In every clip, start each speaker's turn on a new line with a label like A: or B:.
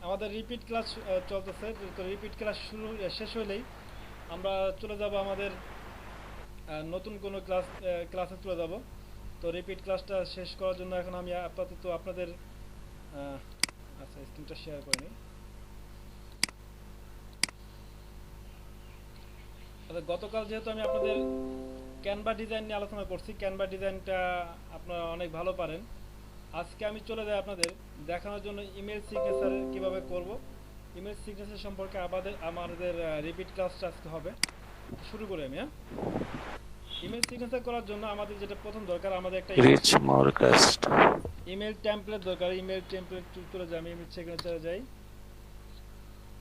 A: আমাদের repeat class চলতেছে। তো রিপিট ক্লাস শেষ হলেই আমরা চলে যাব আমাদের নতুন কোনো ক্লাসে চলে যাব। তো রিপিট ক্লাসটা শেষ করার জন্য এখন আমি আপাতত আপনাদের আচ্ছা, স্ক্রিনটা শেয়ার করে নিই। আচ্ছা, গতকাল যেহেতু আমি আপনাদের ক্যানভা ডিজাইন নিয়ে আলোচনা করছি, ক্যানভা ডিজাইনটা আপনারা অনেক ভালো পারেন। আজকে আমি চলে যাই আপনাদের দেখানোর জন্য ইমেল সিগনেচার কিভাবে করব। ইমেল সিগনেচার সম্পর্কে আমাদের রিপিট ক্লাসটা আজকে হবে। শুরু করি আমি। ইমেল সিগনেচার করার জন্য আমাদের যেটা প্রথম দরকার, আমাদের একটা
B: রিচ মরকাস্ট
A: ইমেল টেমপ্লেট দরকার। ইমেল টেমপ্লেট চলে যাই, আমি ইমেল সিগনেচারে যাই,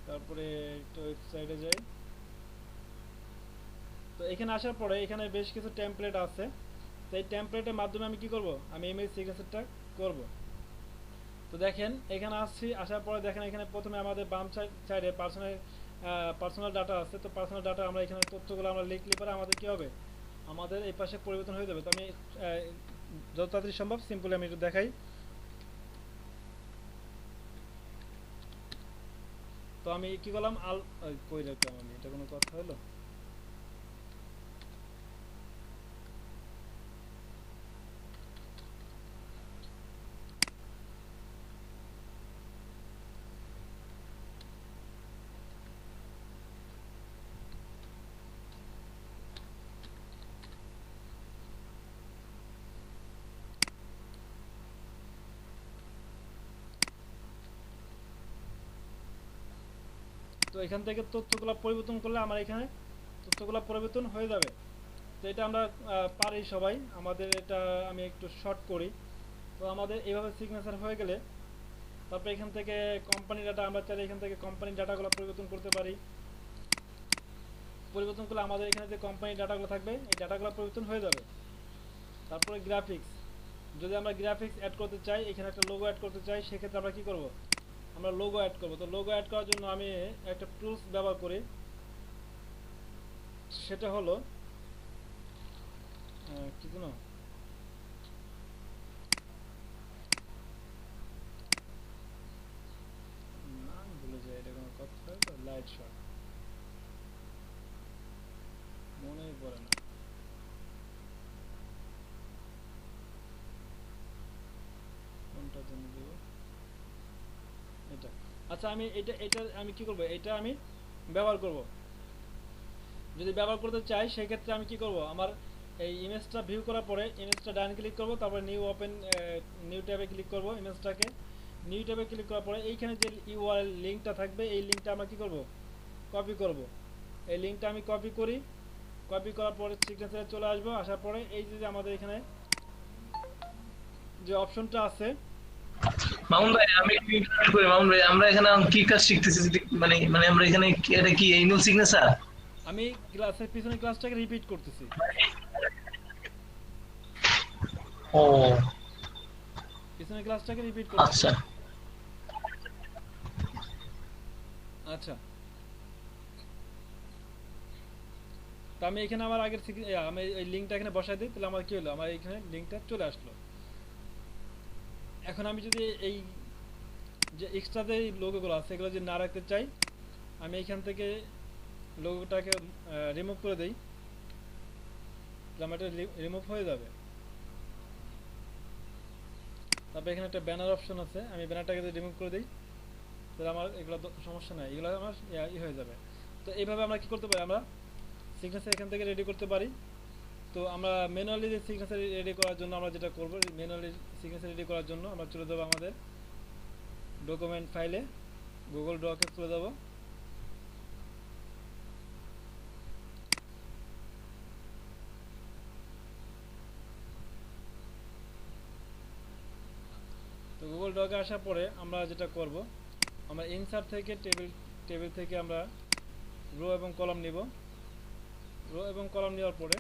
A: তারপরে একটু ওয়েবসাইটে যাই। তো এখানে আসার পরে এখানে বেশ কিছু টেমপ্লেট আছে। তো এই টেমপ্লেটের মাধ্যমে আমি কি করব, আমি ইমেল সিগনেচারটা করব। তো দেখেন এখানে আসার পরে দেখেন এখানে প্রথমে আমাদের বাম সাইডে পার্সোনাল ডাটা আছে। তো পার্সোনাল ডাটা আমরা এখানে তথ্যগুলো আমরা লিখলে পরে আমাদের কি হবে, আমাদের এই পাশে পরিবর্তন হয়ে যাবে। তো আমি যত তাড়াতাড়ি সম্ভব সিম্পলি আমি একটু দেখাই। তো আমি কি করলাম, কই রাখলাম আমি, এটা কোনো কথা হলো? তো এখান থেকে তথ্যগুলো পরিবর্তন করলে আমার এখানে তথ্যগুলো পরিবর্তন হয়ে যাবে। তো এটা আমরা পারি সবাই। আমাদের এটা আমি একটু শর্ট করি। তো আমাদের এইভাবে সিগনেচার হয়ে গেলে তারপরে এখান থেকে কোম্পানি ডাটা, আমরা চাইলে এখান থেকে কোম্পানির ডাটাগুলো পরিবর্তন করতে পারি। পরিবর্তন করলে আমাদের এখানে যে কোম্পানির ডাটাগুলো থাকবে এই ডাটাগুলো পরিবর্তন হয়ে যাবে। তারপরে গ্রাফিক্স, যদি আমরা গ্রাফিক্স অ্যাড করতে চাই, এখানে একটা লোগো অ্যাড করতে চাই, সেক্ষেত্রে আমরা কি করব, আমরা লোগো অ্যাড করব। তো লোগো অ্যাড করার জন্য আমি একটা টুলস ব্যবহার করি, সেটা হলো কি জানো, নাম ভুলে যায়, এটা কোনো কথা হলো? লাইট শট, মনেই পড়ে না কোনটার জন্য দেব এটা। আচ্ছা, আমি এটা আমি কি করব, এটা আমি ব্যবহার করব। যদি ব্যবহার করতে চাই সেক্ষেত্রে আমি কি করব, আমার এই ইমেজটা ভিউ করার পরে ইমেজটা ডান ক্লিক করব, তারপরে নিউ ট্যাবে ক্লিক করব। ইমেজটাকে নিউ ট্যাবে ক্লিক করার পরে এইখানে যে ইউআরএল লিঙ্কটা থাকবে এই লিঙ্কটা আমরা কি করব, কপি করব। এই লিঙ্কটা আমি কপি করি, কপি করার পরে সিগনেচারে চলে আসবো। আসার পরে এই যে আমাদের এখানে যে অপশনটা আছে,
C: মামুন ভাই, আমি একটু ইন্টারনেট করি। মামুন ভাই, আমরা এখানে কি কাজ শিখতেছি? মানে মানে আমরা এখানে এটা কি ইমেল সিগনেচার?
A: আমি ক্লাসের পিছনে ক্লাসটাকে রিপিট করতেছি।
C: ও
A: পিছনে ক্লাসটাকে রিপিট করতেছি।
C: আচ্ছা।
A: আচ্ছা, তো আমি এখানে আমার আগের আমি এই লিঙ্কটা এখানে বসাই দিই, তাহলে আমার কি হলো, আমার এখানে লিঙ্কটা চলে আসলো। এখন আমি যদি এই যে এক্সট্রা যে লোগোগুলো আছে এগুলো যদি না রাখতে চাই, আমি এখান থেকে লোগোটাকে রিমুভ করে দেই, তাহলে আমার এটা রিমুভ হয়ে যাবে। তারপরে এখানে একটা ব্যানার অপশন আছে, আমি ব্যানারটাকে যদি রিমুভ করে দিই তাহলে আমার এগুলো সমস্যা নাই, এগুলো আমার হয়ে যাবে। তো এইভাবে আমরা কি করতে পারি, আমরা সিগনেচার এখান থেকে রেডি করতে পারি। তো আমরা ম্যানুয়ালি যে সিগনেচার রেডি করার জন্য আমরা যেটা করব, ম্যানুয়ালি সিগনেচার রেডি করার জন্য আমরা চলে যাবো আমাদের ডকুমেন্ট ফাইলে, গুগল ডকে চলে যাব। তো গুগল ডকে আসার পরে আমরা যেটা করব, আমরা ইনসার্ট থেকে টেবিল থেকে আমরা রো এবং কলাম নিব। রো এবং কলাম নেওয়ার পরে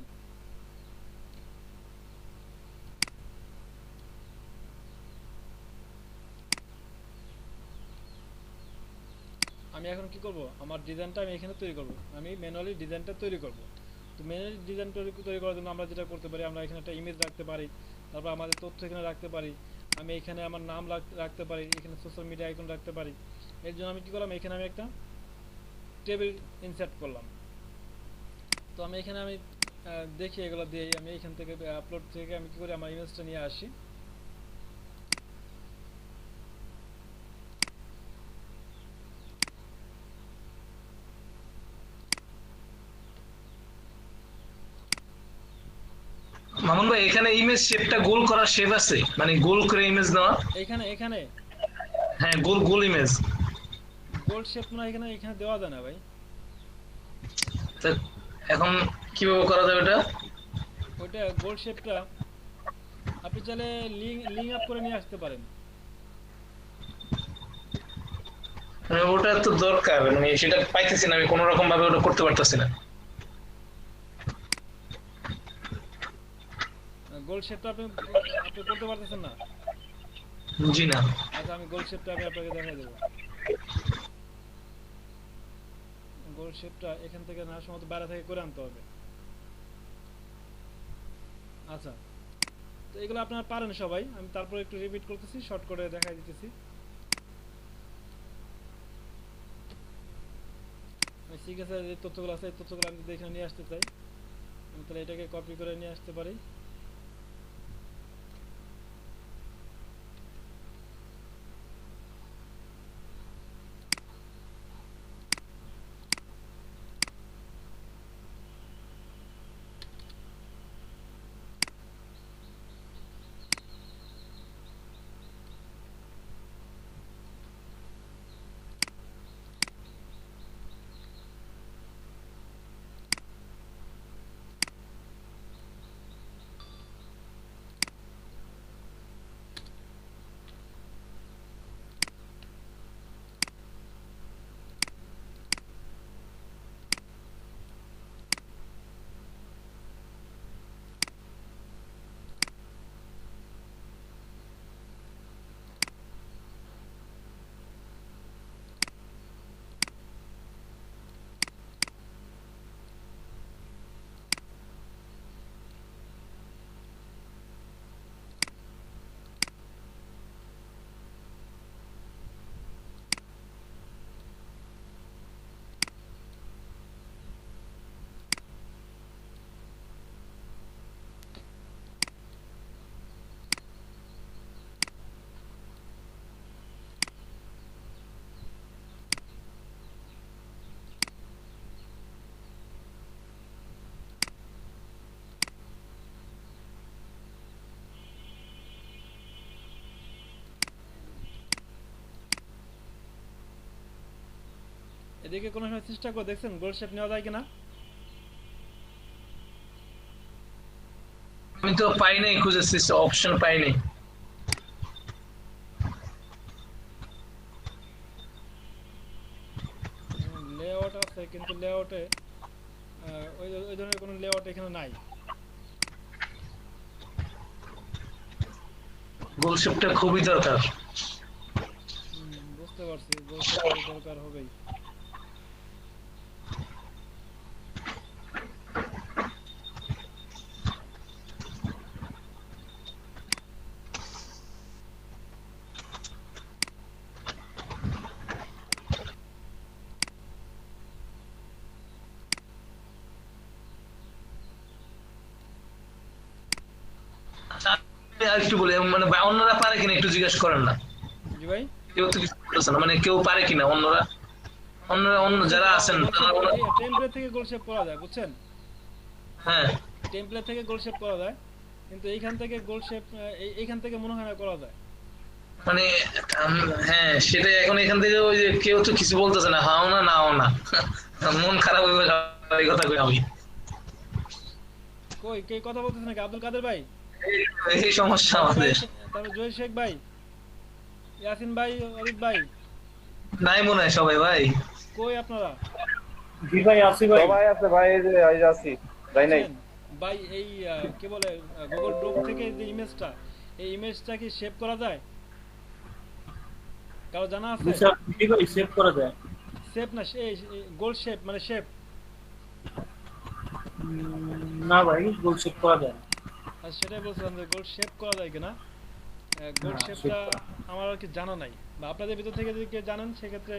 A: আমি এখন কি করব, আমার ডিজাইনটা আমি এখানে তৈরি করব। আমি ম্যানুয়ালি ডিজাইনটা তৈরি করব। তো ম্যানুয়ালি ডিজাইন তৈরি করার জন্য আমরা যেটা করতে পারি, আমরা এখানে একটা ইমেজ রাখতে পারি, তারপর আমাদের তথ্য এখানে রাখতে পারি, আমি এখানে আমার নাম রাখতে পারি, এখানে সোশ্যাল মিডিয়া আইকন রাখতে পারি। এর জন্য আমি কি করলাম, এখানে আমি একটা টেবিল ইনসার্ট করলাম। তো আমি এখানে আমি দেখি এগুলো দিয়ে আমি এখান থেকে আপলোড থেকে আমি কি করি আমার ইমেজটা নিয়ে আসি।
C: মামুন ভাই এখানে ইমেজ শেপটা গোল করার শেপ আছে, মানে গোল করে ইমেজ নেওয়া।
A: এখানে এখানে
C: হ্যাঁ, গোল গোল ইমেজ।
A: গোল্ড শেপ না এখানে এখানে দেওয়া যায় না ভাই।
C: তা এখন কিভাবে করা যাবে এটা?
A: ওইটা গোল্ড শেপটা আপনি চাইলে লিঙ্ক আপ করে নিয়ে আসতে পারেন।
C: মানে ওটা তো দরকার, মানে সেটা পাইতেছি না আমি, কোনো রকম ভাবে ওটা করতে পারতেছি না।
A: গোল্ড শেপটা আপনি আপনি করতে পারতেছেন না?
C: জি না।
A: আচ্ছা আমি গোল্ড শেপটা আমি আপনাকে দেখাই দেবো। গোল্ড শেপটা এখান থেকে না সম্ভবত বাইরে থেকে করে আনতে হবে। আচ্ছা, তো এগুলো আপনারা পারেন সবাই, আমি তারপর একটু রিপিট করতেছি, শর্ট করে দেখাই দিতেছি। আমি সিগনেচার যে তথ্যগুলো আছে এই তথ্যগুলো আমি যদি এখানে নিয়ে আসতে চাই, আমি তাহলে এটাকে কপি করে নিয়ে আসতে পারি। এদিকে কোনো সময় চেষ্টা করে দেখছেন গোল শেপ নেওয়া যায় কিনা?
C: আমি তো পাই নাই, খুঁজেছি অপশন পাই নাই।
A: লেআউট আছে কিন্তু লেআউটে ওই ওই ধরনের কোনো লেআউট এখানে নাই।
C: গোল শেপটা খুবই দরকার।
A: বুঝতে পারছি, গোল শেপ দরকার হবেই।
C: আচ্ছা, আমি আর একটু বলি, মানে অন্যরা পারে কিনা একটু জিজ্ঞেস করেন না।
A: জি ভাই,
C: কেউ তো কিছু বলতেছে না, মানে কেউ পারে কিনা অন্যরা, অন্য যারা আছেন তারা
A: টেমপ্লেট থেকে গোল শেপ করা যায়, বুঝছেন?
C: হ্যাঁ
A: টেমপ্লেট থেকে গোল শেপ করা যায়, কিন্তু এইখান থেকে গোল শেপ এইখান থেকে মনে হয় না করা যায়।
C: মানে হ্যাঁ সেটাই, এখন এখান থেকে ওই যে কেউ তো কিছু বলতেছে না, হাও না নাও না। মন খারাপ হয়ে গেল এই কথা কই আমি।
A: কই কে কথা বলতেছে নাকি? আব্দুল কাদের ভাই,
C: এই সমস্যা আমাদের।
A: তারপর জয় শেখ ভাই, ইয়াসিন ভাই, অরিফ ভাই,
C: নাই মনে হয় সবাই ভাই।
A: কই আপনারা?
B: জি ভাই আছি ভাই।
D: সবাই আছে ভাই, এই যে আজ আছি যাই নাই।
A: আছেন? ভাই এই কি বলে গুগল ড্রপ থেকে যে ইমেজটা, এই ইমেজটা কি সেভ করা যায়? কারো জানা আছে?
B: জি ভাই সেভ করা যায়।
A: সেভ না, গোল শেপ মানে শেপ।
B: না ভাই গোল সেভ করা যায়।
A: আর সেটাই বলছিলাম যে গোল শেপ করা যায় কিনা। গোল শেপটা
B: সেটা
A: আমার আর কি জানা নাই, বা আপনাদের ভিতর থেকে যদি কেউ জানেন সেক্ষেত্রে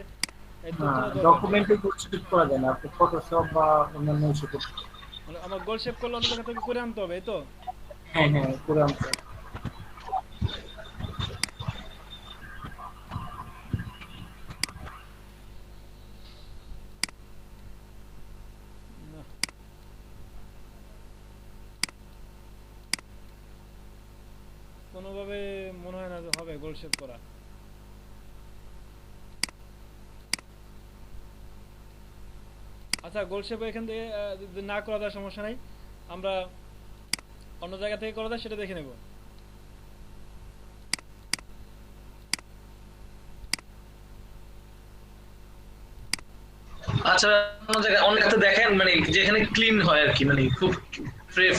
A: এই
B: না,
A: তথ্যটা দরকার।
B: ডকুমেন্টে সেট করা যায় না, আপনি ফটোশপ বা অন্যান্য ইস্যু করতে।
A: মানে আমার গোল শেপ করলে অন্য জায়গা থেকে করে আনতে হবে, এই তো?
B: হ্যাঁ হ্যাঁ, করে আনতে হবে।
A: না, কোনোভাবে মনে হয় না যে হবে গোল শেপ করা। আচ্ছা, গোল শেপ এখান থেকে যদি না করা যায় সমস্যা নাই, আমরা অন্য জায়গা থেকে করা যায় সেটা দেখে নেব।
C: আচ্ছা, অন্য জায়গায় অনেক ক্ষেত্রে দেখেন মানে যেখানে ক্লিন হয় আর কি, মানে খুব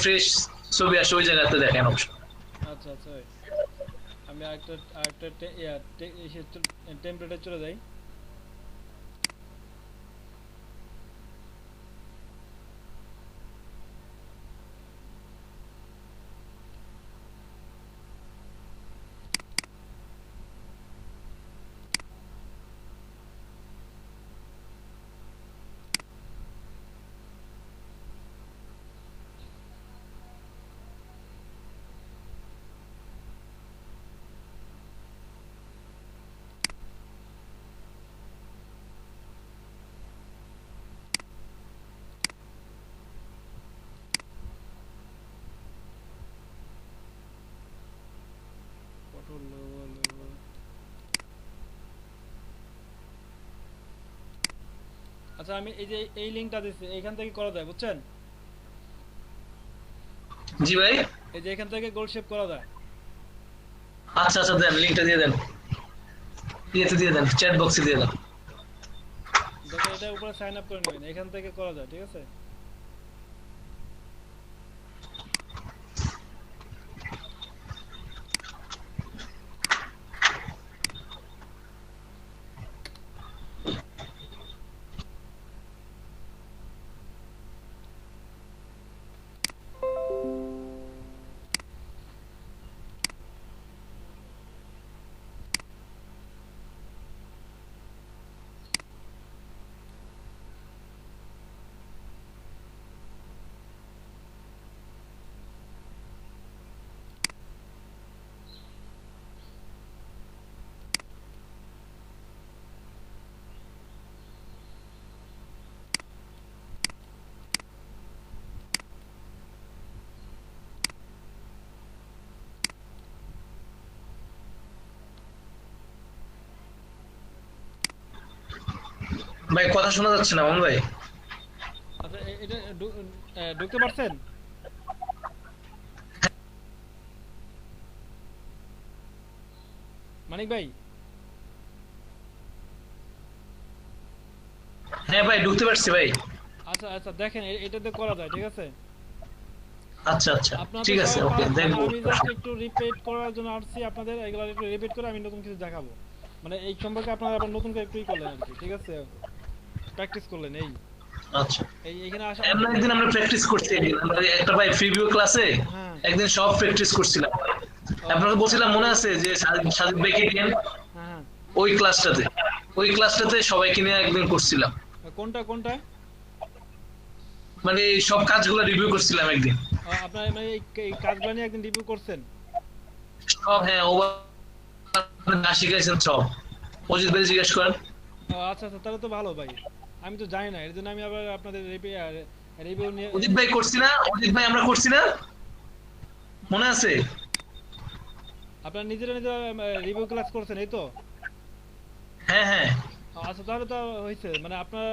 C: ফ্রেশ ছবি আসে ওই জায়গাতে দেখেন অবশ্য।
A: আচ্ছা আচ্ছা, আমি আরেকটা আরেকটা টেমপ্লেটে চলে যাই। পটল লেবু। আচ্ছা, আমি এই যে এই লিংকটা দিচ্ছি এইখান থেকে করা যায়, বুঝছেন?
C: জি ভাই।
A: এই যে এখান থেকে গোল শেপ করা যায়।
C: আচ্ছা আচ্ছা, দেন লিংকটা দিয়ে দেন, দিয়ে দেন, চ্যাট বক্সে দিয়ে দেন।
A: দেখো, এটা উপরে সাইন আপ করে নেবেন, এখান থেকে করা যায়, ঠিক আছে?
C: ভাই কথা শোনা যাচ্ছে না মামুন ভাই।
A: আচ্ছা, এটা ঢুকতে পারছেন? মানিক ভাই?
C: হ্যাঁ ভাই, ঢুকতে পারছি ভাই।
A: আচ্ছা আচ্ছা, দেখেন এটাতে করা যায়, ঠিক আছে?
C: আচ্ছা আচ্ছা,
A: আপনাদের
C: ঠিক আছে,
A: সবাই
C: ওকে দেখবো।
A: আমি জাস্ট একটু রিপিট করার জন্য আসছি, আপনাদের এগুলো একটু রিপিট করে আমি নতুন কিছু দেখাবো। মানে এই সম্পর্কে আপনারা আবার নতুন করে একটু করলেন আর কি, ঠিক আছে? প্র্যাকটিস করলেন এই
C: আচ্ছা,
A: এইখানে আসা।
C: এমন একদিন আমরা প্র্যাকটিস করছি, একদিন আমরা একটা ভাই প্রিভিউ ক্লাসে
A: হ্যাঁ
C: একদিন সব প্র্যাকটিস করছিলাম। আপনাকে বলছিলাম মনে আছে যে সাজিদ ভাইকে নিয়ে
A: হ্যাঁ
C: ওই ক্লাসটাতে সবাইকে নিয়ে একদিন করছিলাম,
A: হ্যাঁ, কোনটা কোনটা?
C: মানে সব কাজগুলো রিভিউ করছিলাম একদিন
A: আপনার মানে এই কাজগুলো নিয়ে একদিন রিভিউ করছেন?
C: সব। হ্যাঁ, ওভার না শিখাইছেন সব। অজিত ভাই জিজ্ঞেস করেন।
A: আচ্ছা আচ্ছা, তাহলে তো ভালো ভাই। আমি তো জানি না, এর জন্য আমি আবার আপনাদের রিভিউ নিয়ে।
C: অজিত ভাই করছি না, অজিত ভাই আমরা করছি না, মনে আছে?
A: আপনারা নিজেরা রিভিউ ক্লাস করছেন, এই তো?
C: হ্যাঁ হ্যাঁ
A: আচ্ছা, তাহলে তো হয়েছে। মানে আপনারা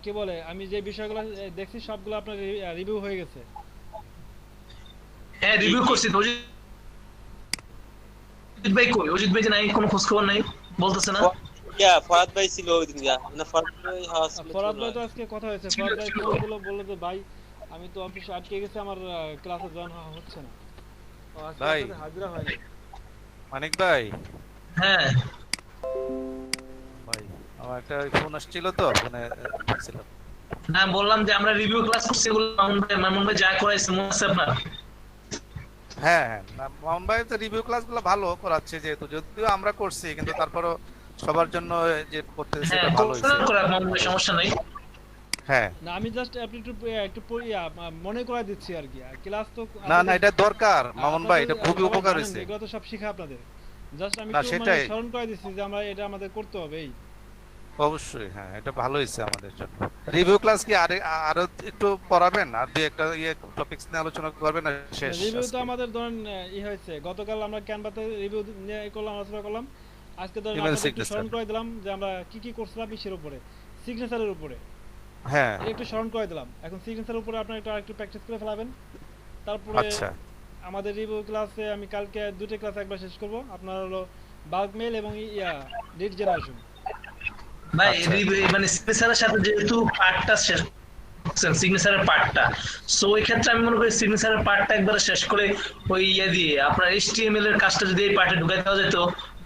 A: কি বলে, আমি যে বিষয়গুলো দেখছি সবগুলো আপনার রিভিউ হয়ে গেছে।
C: হ্যাঁ, রিভিউ করছি তো। অজিত ভাই কই? অজিত ভাই যে নাই, কোনো খোঁজ খবর নাই, বলতেছে না।
E: ফরাদ ভাই ছিল ওই দিন, না ফরাদ ভাই
A: ফরাদ ভাই তো আজকে কথা হয়েছে, ফরাদ ভাই ফোনগুলো বললো যে ভাই আমি তো অফিসে আটকে গেছি, আমার ক্লাসে জয়েন হওয়া হচ্ছে না। আজকে
F: ভাই
A: আপনাদের হাজিরা হয়নি।
F: মানিক ভাই,
C: হ্যাঁ
F: ভাই আমার একটা ফোন আসছিল তো, ফোনে ছিলাম।
C: হ্যাঁ, বললাম যে আমরা রিভিউ ক্লাস করছি, মামুন ভাই যা করাইছে মনে আছে আপনার?
F: হ্যাঁ হ্যাঁ মামুন ভাই তো রিভিউ ক্লাসগুলো ভালো করাচ্ছে, যেহেতু যদিও আমরা করছি কিন্তু তারপরও সবার জন্য যে করতেছে
C: হ্যাঁ
F: সেটা ভালো হয়েছে।
C: করা সমস্যা নাই।
F: হ্যাঁ
A: না আমি জাস্ট আপনি একটু মনে করাই দিচ্ছি আর কি, ক্লাস তো
F: না না এটা দরকার মামুন ভাই, এটা খুবই
A: সবাই
F: উপকার
A: জানেন,
F: হয়েছে।
A: এগুলো তো সব শিখা আপনাদের, জাস্ট আমি
F: না
A: একটু
F: সেটাই
A: স্মরণ করে দিচ্ছি যে আমরা এটা আমাদের করতে হবে। এই
F: অবশ্যই, হ্যাঁ এটা ভালো হয়েছে আমাদের জন্য। রিভিউ ক্লাস কি আরো একটু পড়াবেন, আর দুই একটা টপিকস নিয়ে আলোচনা করবেন না শেষ?
A: রিভিউ তো
F: আজকে
A: আমাদের ধরেন হয়েছে, গতকাল আমরা ক্যানভাতে রিভিউ নিয়ে করলাম, আলোচনা করলাম। আজকে ধরেন
F: ইমেল
A: আপনাদের একটু
F: সিগনেচার।
A: স্মরণ করে দিলাম যে আমরা কি কি করছিলাম ইসের উপরে, সিগনেচারের উপরে
F: হ্যাঁ
A: এটা একটু স্মরণ করে দিলাম। এখন সিগনেচারের উপরে আপনারা একটু প্র্যাকটিস করে ফেলাবেন। তারপরে
F: আচ্ছা
A: আমাদের রিভিউ ক্লাসে আমি কালকে দুটো ক্লাস একবার শেষ করব, আপনার হলো বাল্ক মেল এবং লিড জেনারেশন।
C: ভাই
F: আচ্ছা।
C: মানে সিগনেচারের সাথে যেহেতু পার্টটা শেষ করছেন, সিগনেচারের পার্টটা, সো ওই ক্ষেত্রে আমি মনে করি সিগনেচারের পার্টটা একবার শেষ করে ওই দিয়ে আপনার এইচটিএমএল এর কাজটা যদি এই পার্টে ঢুকাই দেওয়া যেত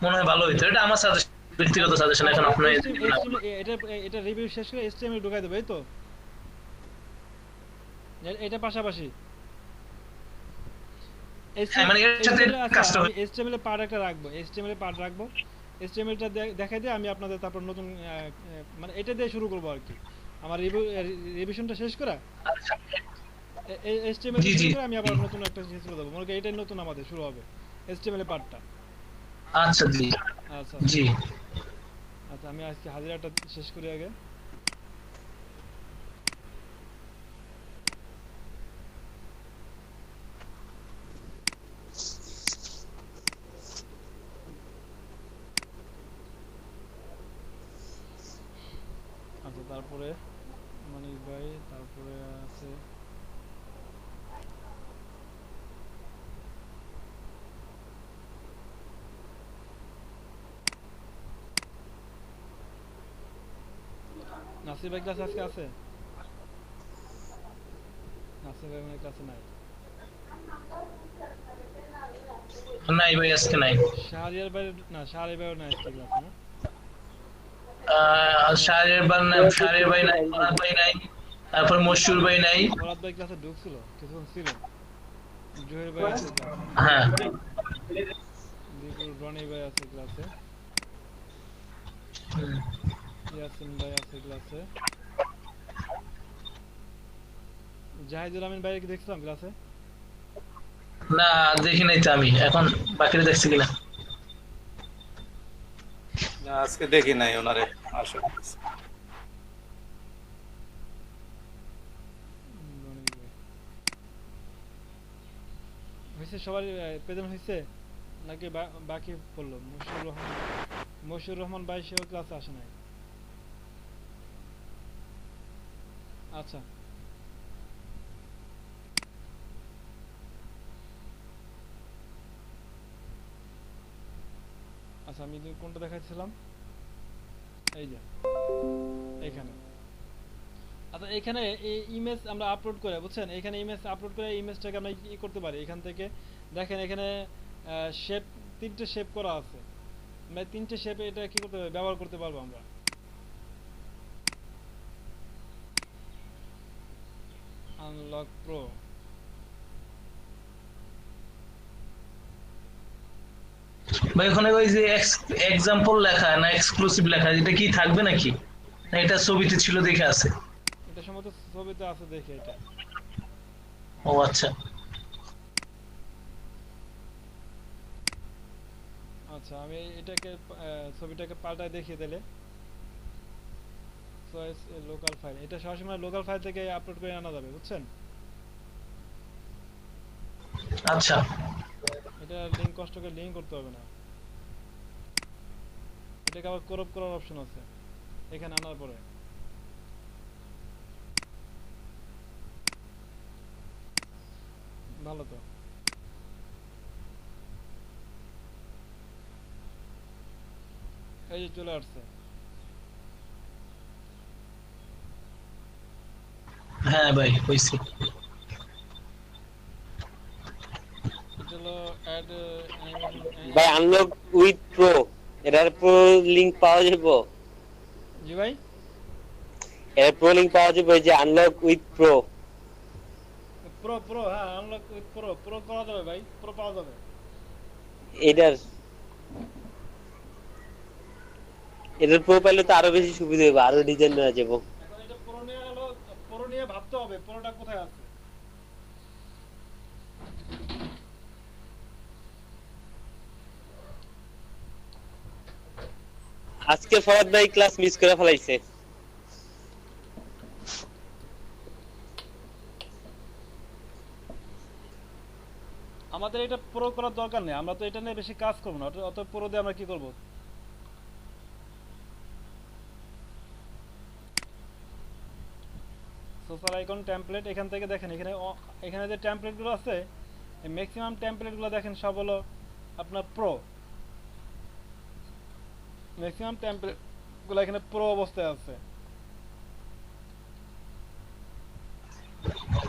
C: মনে হয় ভালো হতো। এটা আমার ব্যক্তিগত সাজেশন। এখন আপনার
A: এটা রিভিউ শেষ করে এইচটিএমএল ঢুকাই দেবে, এই তো এটা পাশাপাশি
C: মানে এর সাথে কাজটা
A: আমি এইচটিএমএল এর পার্ট একটা রাখবো, এইচটিএমএল এর পার্ট রাখবো, এইচটিএমএলটা দেখাই দিয়ে আমি আপনাদের তারপর নতুন মানে এটা দিয়ে শুরু করব আর কি, আমার রিভিশনটা শেষ করা এইচটিএমএল
C: জি,
A: শুরু
C: জি।
A: করে আমি আবার নতুন একটা জিনিস শুরু দেবো, মনে করি এটাই নতুন আমাদের শুরু হবে এইচটিএমএল এর পার্টটা।
C: আচ্ছা জি
A: আচ্ছা
C: জি।
A: আচ্ছা আমি আজকে হাজিরাটা শেষ করি আগে। আচ্ছা তারপরে মানিক ভাই, তারপরে আছে নাসির ভাই, ক্লাস আজকে আছে? নাসির ভাই মানে ক্লাসে নাই।
C: নাই ভাই আজকে নাই।
A: শাহরিয়ার ভাই না, শাহরিয়ার ভাইও নাই আজকে ক্লাসে না।
C: শাহরিয়ার ভাই নাই, ফরহাদ ভাই নাই, তারপর মশহুর ভাই নাই।
A: ফরাদ ভাই ক্লাসে ঢুকছিল, কিছুক্ষণ ছিল। জহির ভাই আছে ক্লাসে,
C: হ্যাঁ
A: দীপুর রনি ভাই আছে ক্লাসে, ইয়াসিন ভাই আছে ক্লাসে, জাহিদুল আমিন ভাই কি দেখছিলাম ক্লাসে?
C: না দেখি নাই তো আমি, এখন বাকিরা দেখছি কিনা।
F: না আজকে দেখি নাই ওনারে আসলে।
A: রনি ভাই হয়েছে, সবার প্রেজেন্ট হয়েছে নাকি বাকি পড়লো? মশিউর রহমান ভাই সেও ক্লাসে আসে নাই। আচ্ছা আচ্ছা আমি কোনটা দেখাচ্ছিলাম, এই যে এখানে। আচ্ছা এখানে ইমেজ আমরা আপলোড করে, বুঝছেন, এখানে ইমেজ আপলোড করে ইমেজটাকে আমরা কি করতে পারি, এখান থেকে দেখেন এখানে শেপ, তিনটে শেপ করা আছে, মানে তিনটে শেপে এটা কি করতে পারবো, ব্যবহার করতে পারবো আমরা। আনলক প্রো,
C: ভাই ওখানে ওই যে এক্সাম্পল লেখা না এক্সক্লুসিভ লেখা, এটা কি থাকবে নাকি, না এটা ছবিতে ছিল দেখে আছে?
A: এটা সম্ভবত ছবিতে আছে, দেখে এটা।
C: ও আচ্ছা
A: আচ্ছা আমি এটাকে ছবিটাকে পাল্টায় দেখিয়ে দিলে, চয়েস লোকাল ফাইল, এটা সবসময় লোকাল ফাইল থেকে আপলোড করে আনা যাবে, বুঝছেন।
C: আচ্ছা।
A: এটা লিংক কষ্ট করে লিংক করতে হবে না, এটাকে আবার ক্রপ করার অপশন আছে এখানে আনার পরে। ভালো তো, এই যে চলে আসছে।
C: হ্যাঁ ভাই হইছে।
A: এটা হলো অ্যাড
E: ভাই আনলক উইথ প্রো, এটার প্রো লিংক পাওয়া যাবে?
A: জি ভাই,
E: এর প্রো লিংক পাওয়া যাবে যে unlock with pro?
A: Pro pro হ্যাঁ আনলক উইথ প্রো প্রো করা যাবে ভাই, প্রো পাওয়া যাবে।
E: এটার এটার প্রোফাইলে তো আরো বেশি সুবিধা হবে, আরো ডিজাইন নেওয়া যাবে।
A: এখন এটা প্রো নিয়ে হলো, প্রো নিয়ে ভাবতে হবে প্রোটা কোথায় আছে।
E: আজকে ফরাদ ভাই ক্লাস মিস করে ফেলাইছে।
A: আমাদের এটা প্রো করার দরকার নেই, আমরা তো এটা নিয়ে বেশি কাজ করবো না, অত প্রো দিয়ে আমরা কি করব। সোশ্যাল আইকন টেমপ্লেট, এখান থেকে দেখেন এখানে এখানে যে টেমপ্লেটগুলো আছে ম্যাক্সিমাম টেমপ্লেটগুলো দেখেন সব হলো আপনার প্রো, ম্যাক্সিমাম টেমপ্লেটগুলো এখানে প্রো অবস্থায় আছে।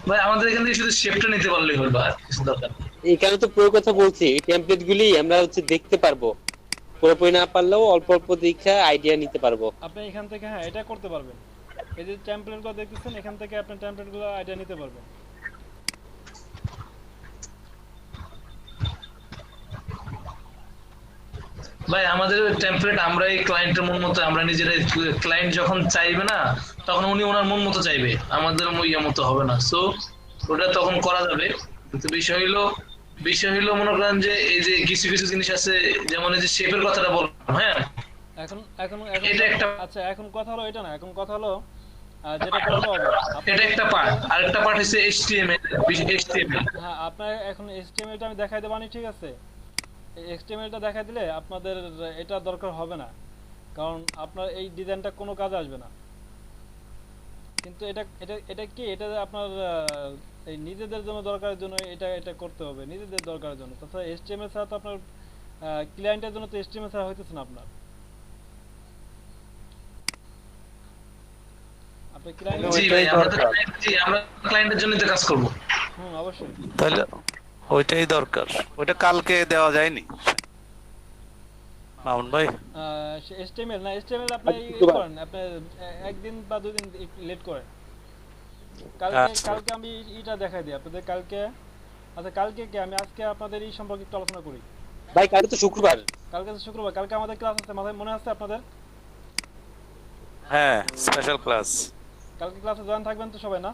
C: ভাই আমাদের এখান থেকে শুধু শেপটা নিতে পারলেই হলো, আর কিছু দরকার নেই।
E: এইখানে তো প্রো কথা বলছি, এই টেমপ্লেট গুলি আমরা দেখতে পারবো, পুরোপুরি না পারলেও অল্প অল্প দেখা আইডিয়া নিতে পারবো।
A: আপনি এখান থেকে হ্যাঁ এটা করতে পারবেন, এই যে টেমপ্লেটগুলো দেখতেছেন এখান থেকে আপনি টেমপ্লেটগুলো আইডিয়া নিতে পারবেন।
C: ভাই আমাদের টেমপ্লেট আমরাই ক্লায়েন্টের মন মতো, আমরা নিজেরাই, ক্লায়েন্ট যখন চাইবে না তখন উনি ওনার মন মতো চাইবে, আমাদের ইয়ে মতো হবে না। সো ওটা তখন করা যাবে, কিন্তু বিষয় হইলো মনে করেন যে এই যে কিছু কিছু জিনিস আছে, যেমন এই যে শেপের কথাটা বললাম, হ্যাঁ
A: এখন এখন
C: এটা একটা
A: আচ্ছা এখন কথা হলো এটা না, এখন কথা হলো যেটা করতে হবে
C: এটা একটা পার্ট, আরেকটা পার্ট হচ্ছে এইচটিএমএল।
A: হ্যাঁ আপনার এখন HTML-টা আমি দেখাই দেবানি, ঠিক আছে? এই HTML-টা দেখাই দিলে আপনাদের এটা দরকার হবে না, কারণ আপনার এই ডিজাইনটা কোনো কাজে আসবে না। কিন্তু এটা এটা এটা কি, এটা আপনার এই নিজেদের জন্য দরকারের জন্য এটা এটা করতে হবে, নিজেদের দরকারের জন্য। তাছাড়া HTML ছাড়া তো আপনার ক্লায়েন্টের জন্য তো HTML ছাড়া হইতেছে না আপনার। আপনি ক্লায়েন্ট
C: জি ভাই, আমরা ক্লায়েন্টের জন্যই তো কাজ করব।
A: অবশ্যই।
F: তাহলে ওইটাই দরকার, ওইটা কালকে দেওয়া যায়নি মামুন ভাই?
A: HTML না, HTML আপনি করেন, আপনি একদিন বা দুই দিন লেট করেন। কালকে আমি এটা দেখাই দিই আপনাদের কালকে। আচ্ছা কালকে কি, আমি আজকে আপনাদের এই সম্পর্কে একটু আলোচনা করি।
E: ভাই কালকে তো শুক্রবার।
A: কালকে আমাদের ক্লাস আছে, মাথায় মনে আছে আপনাদের?
F: হ্যাঁ, স্পেশাল ক্লাস।
A: কালকে ক্লাসে জয়েন থাকবেন তো সবাই, না?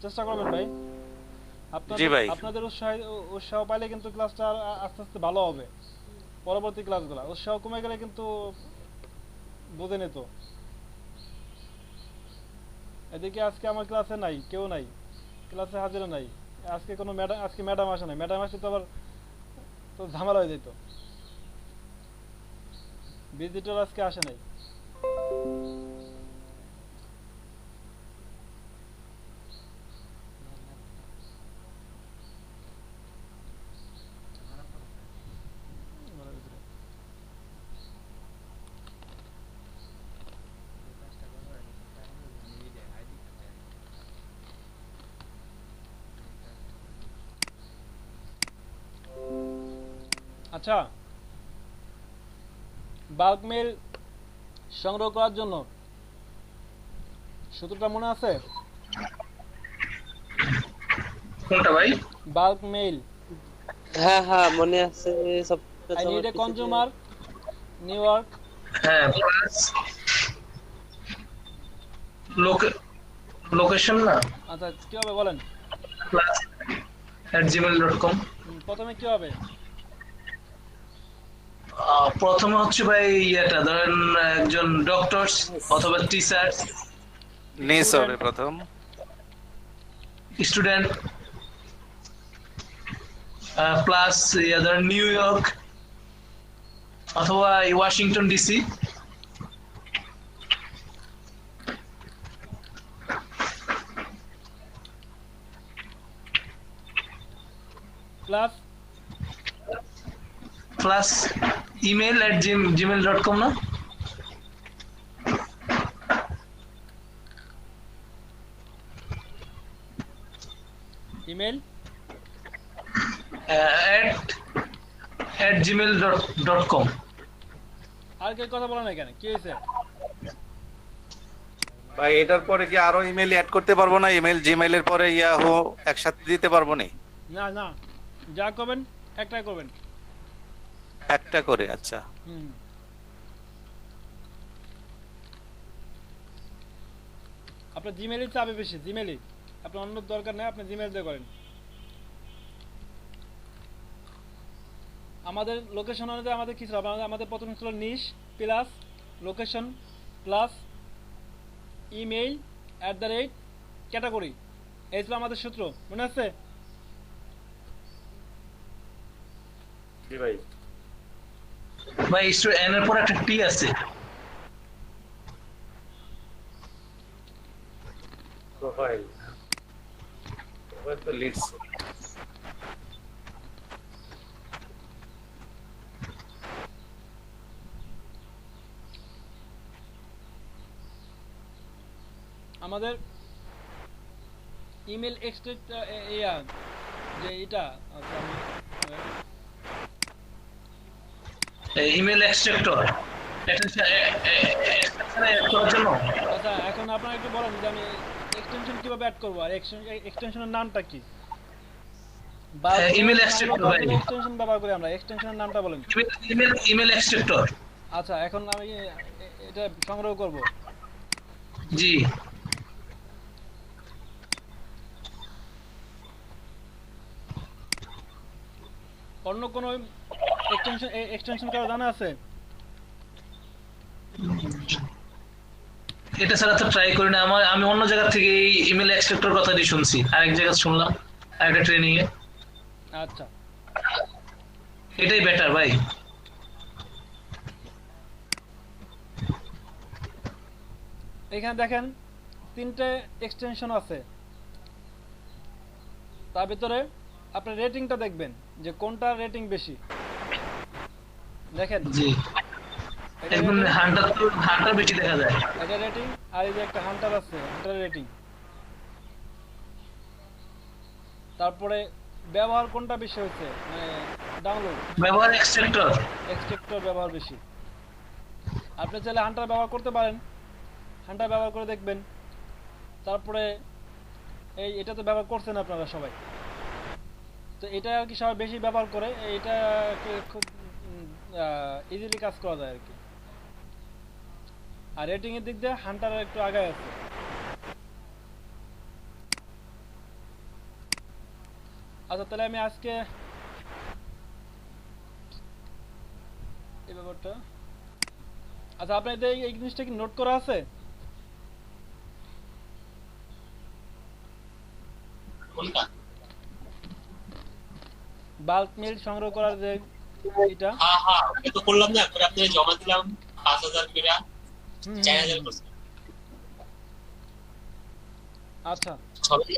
A: চেষ্টা করবেন ভাই।
F: জি ভাই।
A: আপনাদের উৎসাহ পাইলে কিন্তু ক্লাসটা আস্তে আস্তে ভালো হবে। পরবর্তী ক্লাসগুলো উৎসাহ কমে গেলে কিন্তু বোঝেন তো। এদিকে আজকে আমার ক্লাসে নাই, কেউ নাই, ক্লাসে হাজিরা নাই। আজকে কোনো ম্যাডাম, আজকে ম্যাডাম আসে নাই, ম্যাডাম আসলে তো আবার তো ঝামেলা হয়ে যেত। ভিজিটর আজকে আসে নাই। আচ্ছা, বাল্ক মেইল সংগ্রহ করার জন্য সূত্রটা মনে আছে?
C: কোনটা ভাই?
A: Bulk mail.
E: হ্যাঁ হ্যাঁ মনে আছে সব।
A: I need a consumer new York.
C: হ্যাঁ, প্লাস লোকেশন না।
A: আচ্ছা কি হবে বলেন?
C: Plus @gmail.com।
A: প্রথমে কি হবে?
C: প্রথমে হচ্ছে ভাই ইয়েটা ধরেন একজন ডক্টর অথবা টিচার,
F: নিস হবে প্রথম,
C: স্টুডেন্ট, প্লাস ধরেন নিউ ইয়র্ক অথবা Washington DC,
A: plus
C: plus email @gmail.com না?
A: Email
C: @gmail.com।
A: আর কে কথা বলেন এখানে, কি হয়েছে?
F: ভাই এটার পরে কি আরো ইমেল অ্যাড করতে পারবো না? ইমেল জিমেইলের পরে ইয়াহু একসাথে দিতে পারবো না?
A: না না, যা করবেন একটাই করবেন।
F: একটা করে, আচ্ছা।
A: হুম। আপনার জিমেইলই চাবে বেশি, জিমেইলই। আপনার অন্য দরকার নেই, আপনি জিমেইল দিয়ে করেন। আমাদের লোকেশন অনুযায়ী আমাদের কি ছিল? আমাদের প্রথম ছিল niche plus location plus email @category. এই ছিল আমাদের সূত্র, মনে আছে?
D: জি ভাই।
C: ভাই এন এর পর একটা টি আছে।
D: প্রোফাইল তো লিডস।
A: আমাদের ইমেল এক্সট্রাক্ট যে এটা আচ্ছা,
C: ইমেল এক্সট্রাক্টর জন্য।
A: আচ্ছা এখন আপনারা একটু বলেন যে আমি এক্সটেনশন কিভাবে অ্যাড করব, আর এক্সটেনশনের নামটা কি?
C: ইমেল এক্সট্রাক্টর ভাই।
A: এক্সটেনশন ব্যবহার করি আমরা, এক্সটেনশনের নামটা বলেন।
C: Email extractor.
A: আচ্ছা এখন আমি এটা সংগ্রহ করব।
C: জি।
A: অন্য কোনো এক্সটেনশন করা জানা আছে?
C: এটা ছাড়া তো ট্রাই করি না। আমি অন্য জায়গা থেকে এই ইমেল এক্সট্রাক্টর কথাটি শুনছি, আরেক জায়গায় শুনলাম আরেকটা ট্রেনিং এ।
A: আচ্ছা
C: এটাই বেটার ভাই।
A: এখানে দেখেন 3টে এক্সটেনশন আছে, তার ভিতরে আপনি রেটিংটা দেখবেন যে কোনটা রেটিং বেশি। দেখেন
C: জি। এখন হান্টার বেশি দেখা যায়।
A: এটা রেটিং, আর এই যে একটা হান্টার আছে, হান্টার রেটিং। তারপরে ব্যবহার কোনটা বেশি হচ্ছে, মানে ডাউনলোড
C: ব্যবহার এক্সট্রাক্টর
A: ব্যবহার বেশি। আপনি চাইলে হান্টার ব্যবহার করতে পারেন, হান্টার ব্যবহার করে দেখবেন। তারপরে এটা তো ব্যবহার করছেন আপনারা সবাই, তো এটা আর কি সবাই বেশি ব্যবহার করে, এটা খুব ইজিলি কাজ করা যায় আর কি। আর রেটিং এর দিক দিয়ে হান্টার একটু আগায় আছে। আচ্ছা তাহলে আমি আজকে এই ব্যাপারটা, আচ্ছা আপনাদের এই জিনিসটা কি নোট করা আছে? বাল্ক মেল সংগ্রহ করার যে এটা,
E: হ্যাঁ হ্যাঁ এটা তো করলাম না, পরে আপনাদের জমা দিলাম 5000 করে 4000 করছে।
A: আচ্ছা
E: সবাই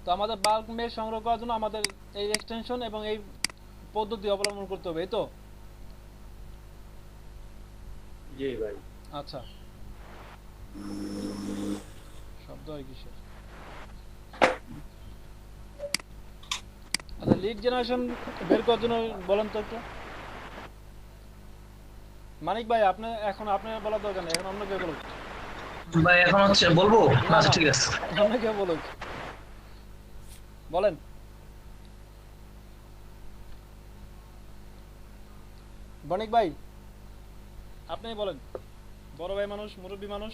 A: তো আমাদের বাল্ক মেল সংগ্রহ করার জন্য আমাদের এই এক্সটেনশন এবং এই পদ্ধতি অবলম্বন করতে হবে, এই তো?
D: জি ভাই।
A: আচ্ছা শব্দ হয় কিসের? আচ্ছা লিড জেনারেশন বের করার জন্য বলেন তো একটু। মানিক ভাই আপনি এখন আপনার বলার দরকার নেই, এখন অন্য কেউ বলুক।
C: ভাই এখন হচ্ছে বলবো? আচ্ছা ঠিক আছে।
A: অন্য কেউ বলুক, বলেন। বণিক ভাই আপনি বলেন, বড় ভাই মানুষ, মুরব্বী মানুষ।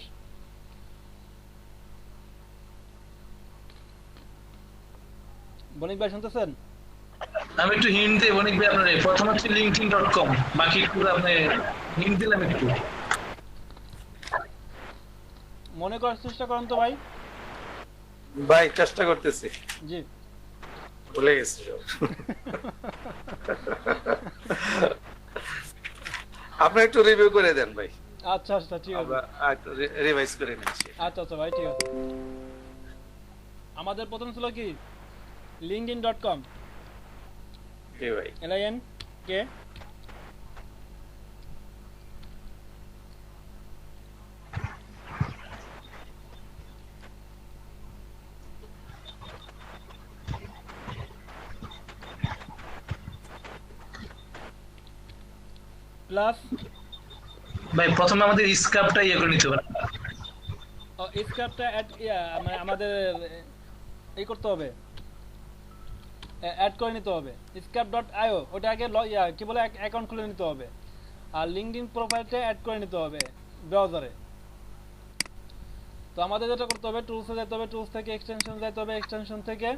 A: বণিক ভাই শুনতেছেন?
C: আমি একটু হিন্ট দিই অনেক ভাই আপনারে। প্রথম হচ্ছে linkedin.com, বাকি পুরো আপনি হিন্ট দিলাম একটু।
A: মনে করার চেষ্টা করেন তো ভাই।
F: ভাই চেষ্টা করতেছি,
A: জি
F: ভুলে গেছি সব। আপনি একটু রিভিউ করে দেন ভাই,
A: আচ্ছা আচ্ছা ঠিক আছে,
F: আমরা একটু রিভাইজ করে নিচ্ছি।
A: আচ্ছা আচ্ছা ভাই ঠিক আছে। আমাদের প্রথম ছিল কি linkedin.com,
F: জি ভাই।
A: LINK প্লাস
C: ভাই প্রথমে আমাদের স্ক্রাবটা ইয়ে করে নিতে হবে।
A: স্ক্রাবটা অ্যাড মানে আমাদের এই করতে হবে, অ্যাড করে নিতে হবে scrap.io, ওটা আগে কি বলে অ্যাকাউন্ট খুলে নিতে হবে। আর লিঙ্কডইন প্রোফাইলটা অ্যাড করে নিতে হবে ব্রাউজারে। তো আমাদের যেটা করতে হবে, টুলসে যেতে হবে, টুলস থেকে এক্সটেনশন যেতে হবে, এক্সটেনশন থেকে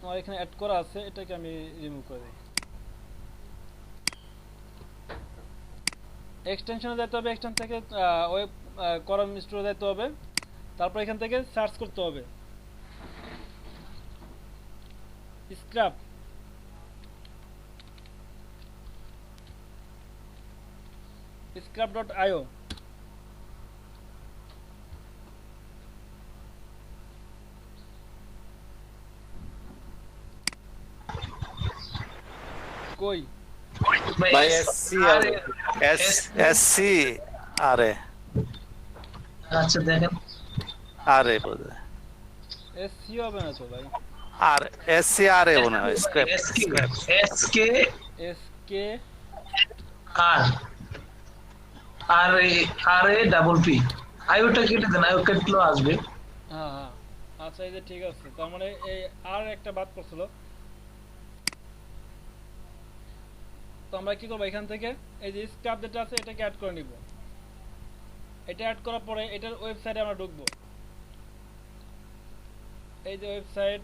A: আমার এখানে অ্যাড করা আছে, এটাকে আমি রিমুভ করে দিই। এক্সটেনশনে যেতে হবে, এক্সটেনশন থেকে ওয়েব করম স্টোরে যেতে হবে, তারপর এখান থেকে সার্চ করতে হবে স্ক্র্যাপ। scrap.io কই
F: ভাই এসসি আরে এসসি আরে
C: আচ্ছা দেখেন
F: আরে বোধহয়
A: এসসি হবে না তো ভাই,
F: আর এসসি আরে মনে হয় scrap
C: SK
A: SK
C: R R R A double P iota কেটে দেন, আইও কেটলো আসবে।
A: হ্যাঁ হ্যাঁ আচ্ছা, এই যে ঠিক আছে, তার মানে এই আর একটা বাদ করছিল। তো আমরা কি করবো, এখান থেকে এই যে স্ক্র্যাপ যেটা আছে এটাকে অ্যাড করে নিব। এটা অ্যাড করার পরে এটার ওয়েবসাইটে আমরা ঢুকবো। এই যে ওয়েবসাইট,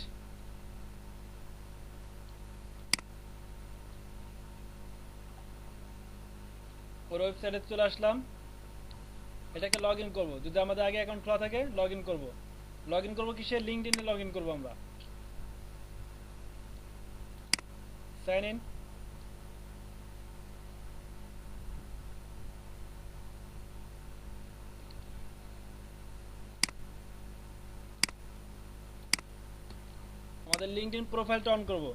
A: ওর ওয়েবসাইটে চলে আসলাম। এটাকে লগ ইন করবো, যদি আমাদের আগে অ্যাকাউন্ট খোলা থাকে লগ ইন করবো। লগ ইন করবো কিসে, লিঙ্কডইনে লগ ইন করবো আমরা। সাইন ইন, আমাদের লিঙ্কডইন প্রোফাইলটা অন করবো।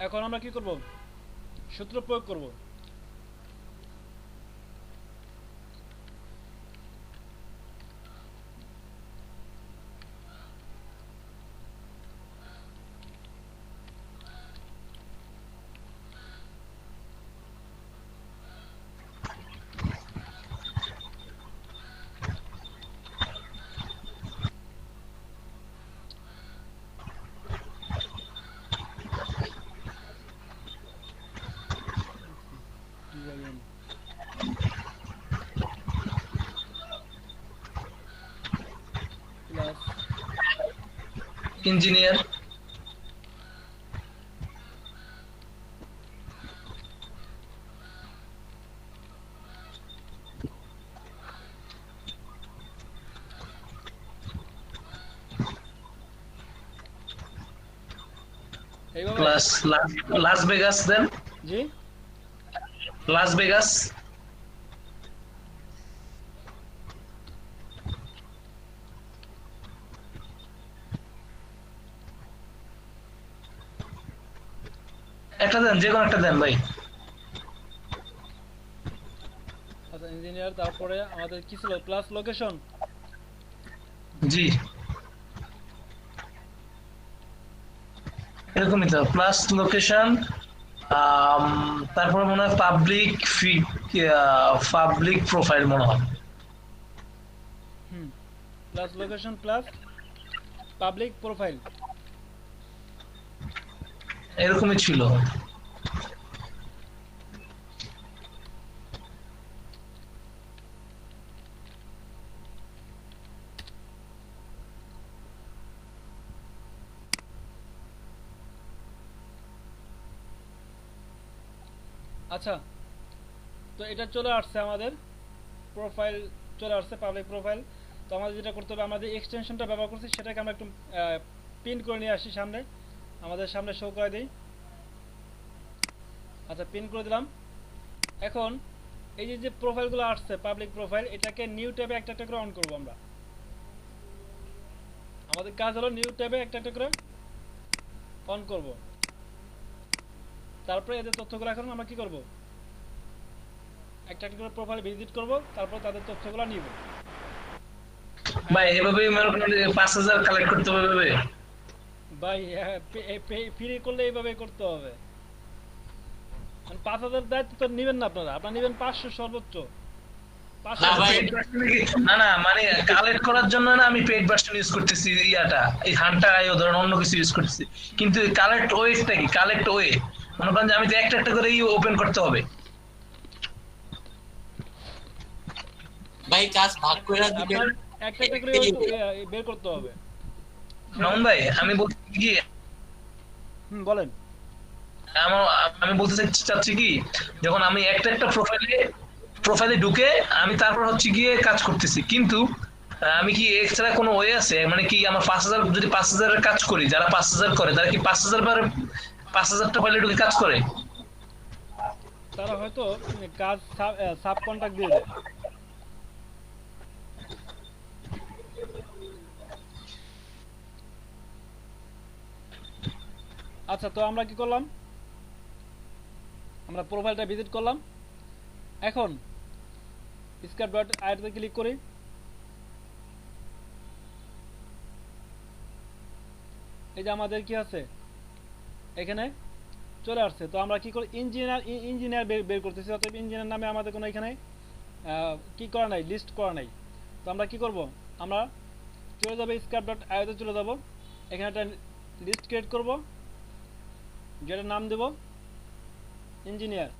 A: এখন আমরা কি করব, সূত্র প্রয়োগ করব। প্লাস
C: ইঞ্জিনিয়ার
A: এইভাবে,
C: প্লাস লাস ভেগাস, দেন
A: জি
C: লাস ভেগাস, একটা দেন, যে কোনো একটা দেন ভাই।
A: আচ্ছা ইঞ্জিনিয়ার, তারপরে আমাদের কি ছিল, প্লাস লোকেশন।
C: জি এরকমই তো, প্লাস লোকেশন, তারপরে মনে হয় পাবলিক প্রোফাইল মনে হয়।
A: Plus location plus public profile.
C: এরকমই ছিল।
A: আচ্ছা, তো এটা চলে আসছে, আমাদের প্রোফাইল চলে আসছে, পাবলিক প্রোফাইল। তো আমাদের যেটা করতে হবে, আমাদের এক্সটেনশনটা ব্যবহার করছি সেটাকে আমরা একটু পিন করে নিয়ে আসি সামনে, আমাদের সামনে শো করে দিই। আচ্ছা পিন করে দিলাম। এখন এই যে প্রোফাইলগুলো আসছে পাবলিক প্রোফাইল, এটাকে নিউ ট্যাবে একটা একটা করে অন করবো আমরা। আমাদের কাজ হলো নিউ ট্যাবে একটা একটা করে অন করব। তারপরে এদের তথ্যগুলো এখন আমরা কি করব, একটা একটা করে প্রোফাইল ভিজিট করব, তারপর তাদের তথ্যগুলো নিব।
C: ভাই এভাবে মনে করেন 5,000 কালেক্ট করতে হবে এভাবে?
A: ভাই ফ্রি করলে এইভাবে করতে হবে। মানে 5,000 দায়িত্ব তো নেবেন না আপনারা, আপনারা নেবেন 500 সর্বোচ্চ।
C: না ভাই, না না, মানে কালেক্ট করার জন্য না আমি পেড ভার্সন ইউজ করতেছি, ইয়াটা এই হান্টার আইও ধরেন অন্য কিছু ইউজ করতেছি, কিন্তু কালেক্ট ওয়েটা কি, কালেক্ট ওয়ে মনে করেন যে আমি তো একটা একটা করে ওপেন করতে হবে।
E: ভাই কাজ ভাগ করে দিবেন,
A: আপনার একটা একটা করে বের করতে হবে।
C: মামুন ভাই আমি বলছি কি,
A: বলেন।
C: আমি বলতে চাচ্ছি কি, যখন আমি একটা একটা প্রোফাইলে ঢুকে আমি তারপর হচ্ছে গিয়ে কাজ করতেছি, কিন্তু আমি কি এক্সট্রা কোনো ওয়ে আছে, মানে কি আমার 5,000 যদি 5,000 এর কাজ করি, যারা 5,000 করে তারা কি 5,000 বার 5,000টা ফাইলে ঢুকে কাজ করে?
A: তারা হয়তো কাজ সাব কন্ট্রাক্ট দিয়ে দেয়। আচ্ছা, তো আমরা কি করলাম, আমরা প্রোফাইলটা ভিজিট করলাম। এখন স্ক্যাপ ডট আইতে ক্লিক করি। এই যে আমাদের কি আছে এখানে চলে আসছে। তো আমরা কি করি, ইঞ্জিনিয়ার বের করতেছি, অতএব ইঞ্জিনিয়ার নামে আমাদের কোনো এখানে কি করা নাই, লিস্ট করা নাই। তো আমরা কি করব, আমরা চলে যাবো স্ক্যাপ ডট আইতে চলে যাব, এখানে একটা লিস্ট ক্রিয়েট করব, যেটার নাম দেব ইঞ্জিনিয়ার।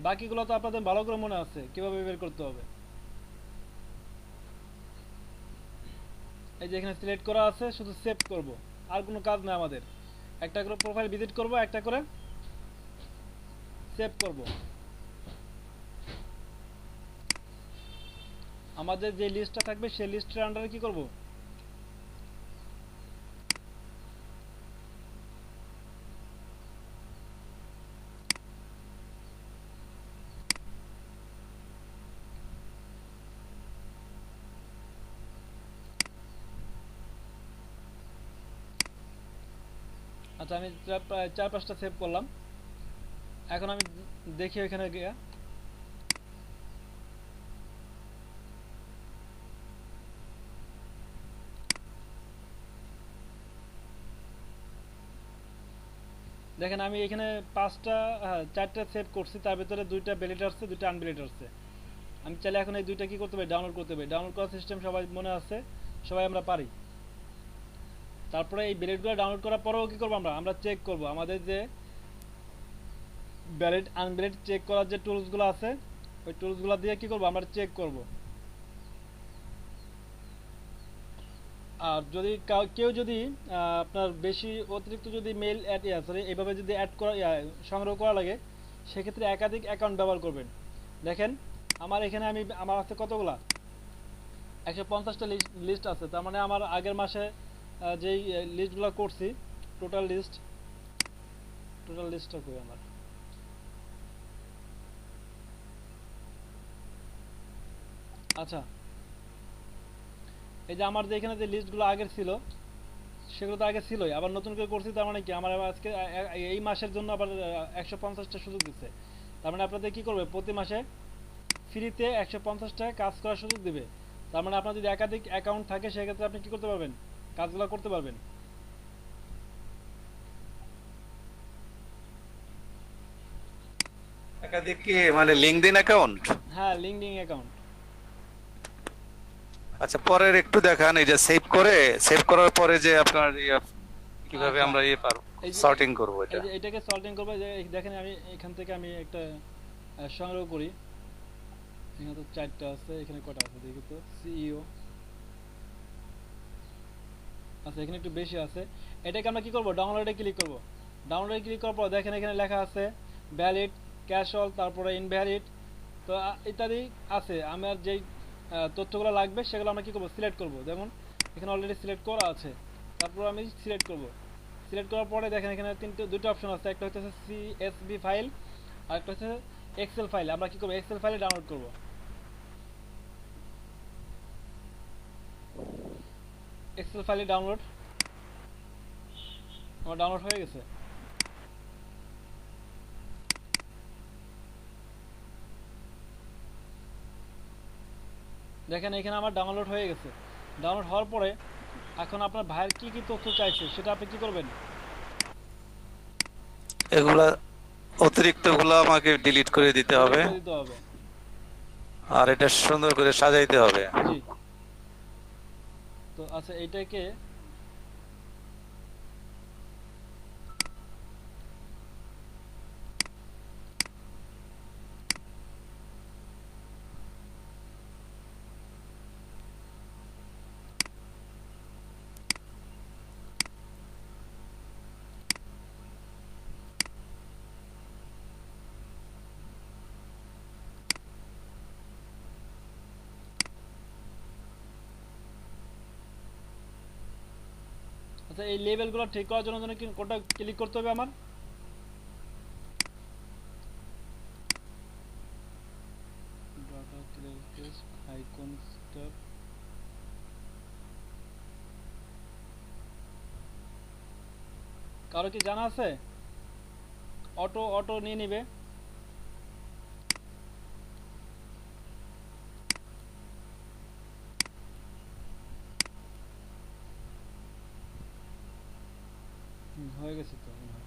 A: বাকিগুলো তো আপনাদের ভালো করে মনে আছে কিভাবে বের করতে হবে। এই যে এখানে সিলেক্ট করা আছে, শুধু সেভ করব, আর কোনো কাজ নেই আমাদের। একটা করে প্রোফাইল ভিজিট করব, একটা করে সেভ করব। আমাদের যে লিস্টটা থাকবে সেই লিস্টের আন্ডারে কি করব, আচ্ছা আমি প্রায় 4-5টা সেভ করলাম। এখন আমি দেখি ওইখানে গিয়ে, দেখেন আমি এখানে 4টা সেভ করছি, তার ভিতরে 2টা ভ্যালিড আসছে, 2টা আনভ্যালিড আসছে। আমি চাইলে এখন এই 2টা কি করতে পারি, ডাউনলোড করতে পারি। ডাউনলোড করার সিস্টেম সবাই মনে আছে, সবাই আমরা পারি। তারপরে এই ভ্যালিডগুলো ডাউনলোড করার পরেও কি করবো, আমরা চেক করব আমাদের যে ভ্যালিড আনভ্যালিড চেক করার যে টুলসগুলো আছে, ওই টুলসগুলো দিয়ে কি করব, আমরা চেক করব। আর যদি কেউ যদি আপনার বেশি অতিরিক্ত যদি মেইল এইভাবে যদি অ্যাড করা সংগ্রহ করা লাগে, সেক্ষেত্রে একাধিক অ্যাকাউন্ট ব্যবহার করবেন। দেখেন আমার এখানে আমার আছে কতগুলা, 150টা লিস্ট আছে। তার মানে আমার আগের মাসে যেই লিস্টগুলো করছি, টোটাল লিস্টটা কই আমার, আচ্ছা এই যে আমার যে এখানে যে লিস্টগুলো আগের ছিল, সেগুলো তো আগে ছিলই, আবার নতুন করে করছি। তার মানে কি আমার আজকে এই মাসের জন্য আবার 150টা সুযোগ দিচ্ছে। তার মানে আপনাদের কি করবে, প্রতি মাসে ফ্রিতে 150টা কাজ করার সুযোগ দিবে। তার মানে আপনার যদি একাধিক অ্যাকাউন্ট থাকে, সেক্ষেত্রে আপনি কি করতে পারবেন, কাজগুলো করতে পারবেন।
F: একাধিক কি মানে লিঙ্কডইন অ্যাকাউন্ট?
A: হ্যাঁ, লিঙ্কডইন অ্যাকাউন্ট।
F: আচ্ছা পরের একটু দেখান, এই যে সেভ করার পরে যে আপনার কিভাবে
A: আচ্ছা,
F: আমরা পারবো
A: এই যে-
F: সর্টিং করব এটা?
A: এটাকে সর্টিং করবো। যে দেখেন আমি এখান থেকে আমি একটা সংগ্রহ করি। এখানে তো 4টা আছে, এখানে কটা আছে দেখি তো, সিইও আচ্ছা এখানে একটু বেশি আছে। এটাকে আমরা কি করব, ডাউনলোডে ক্লিক করব। ডাউনলোডে ক্লিক করার পর দেখেন এখানে লেখা আছে ভ্যালিড, ক্যাশল, তারপরে ইনভ্যালিড, তো ইত্যাদি আছে। আমার যেই তথ্যগুলো লাগবে সেগুলো আমরা কী করবো, সিলেক্ট করব। যেমন এখানে অলরেডি সিলেক্ট করা আছে, তারপর আমি সিলেক্ট করব। সিলেক্ট করার পরে দেখেন এখানে দুটো অপশন আছে, একটা হচ্ছে সিএসভি ফাইল আর একটা হচ্ছে এক্সেল ফাইল। আমরা কী করবো, এক্সেল ফাইলে ডাউনলোড করব। এক্সেল ফাইলে ডাউনলোড, আমার ডাউনলোড হয়ে গেছে। দেখেন এখানে আমার ডাউনলোড হয়ে গেছে। ডাউনলোড হওয়ার পরে এখন আপনার ভাইয়ের কি কি তথ্য চাইছে সেটা আপনি কি করবেন,
F: এগুলা অতিরিক্ত গুলো আমাকে ডিলিট করে দিতে হবে,
A: দিতে হবে।
F: আর এটা সুন্দর করে সাজাইতে হবে।
A: জি, তো আচ্ছা এইটাকে আচ্ছা এই লেভেলগুলো ঠিক করার জন্য কি কোনটা ক্লিক করতে হবে আমার, data clear page icon star, কারো কি জানা আছে? অটো অটো নিয়ে নিবে। হয়ে গেছে তো মনে হয়।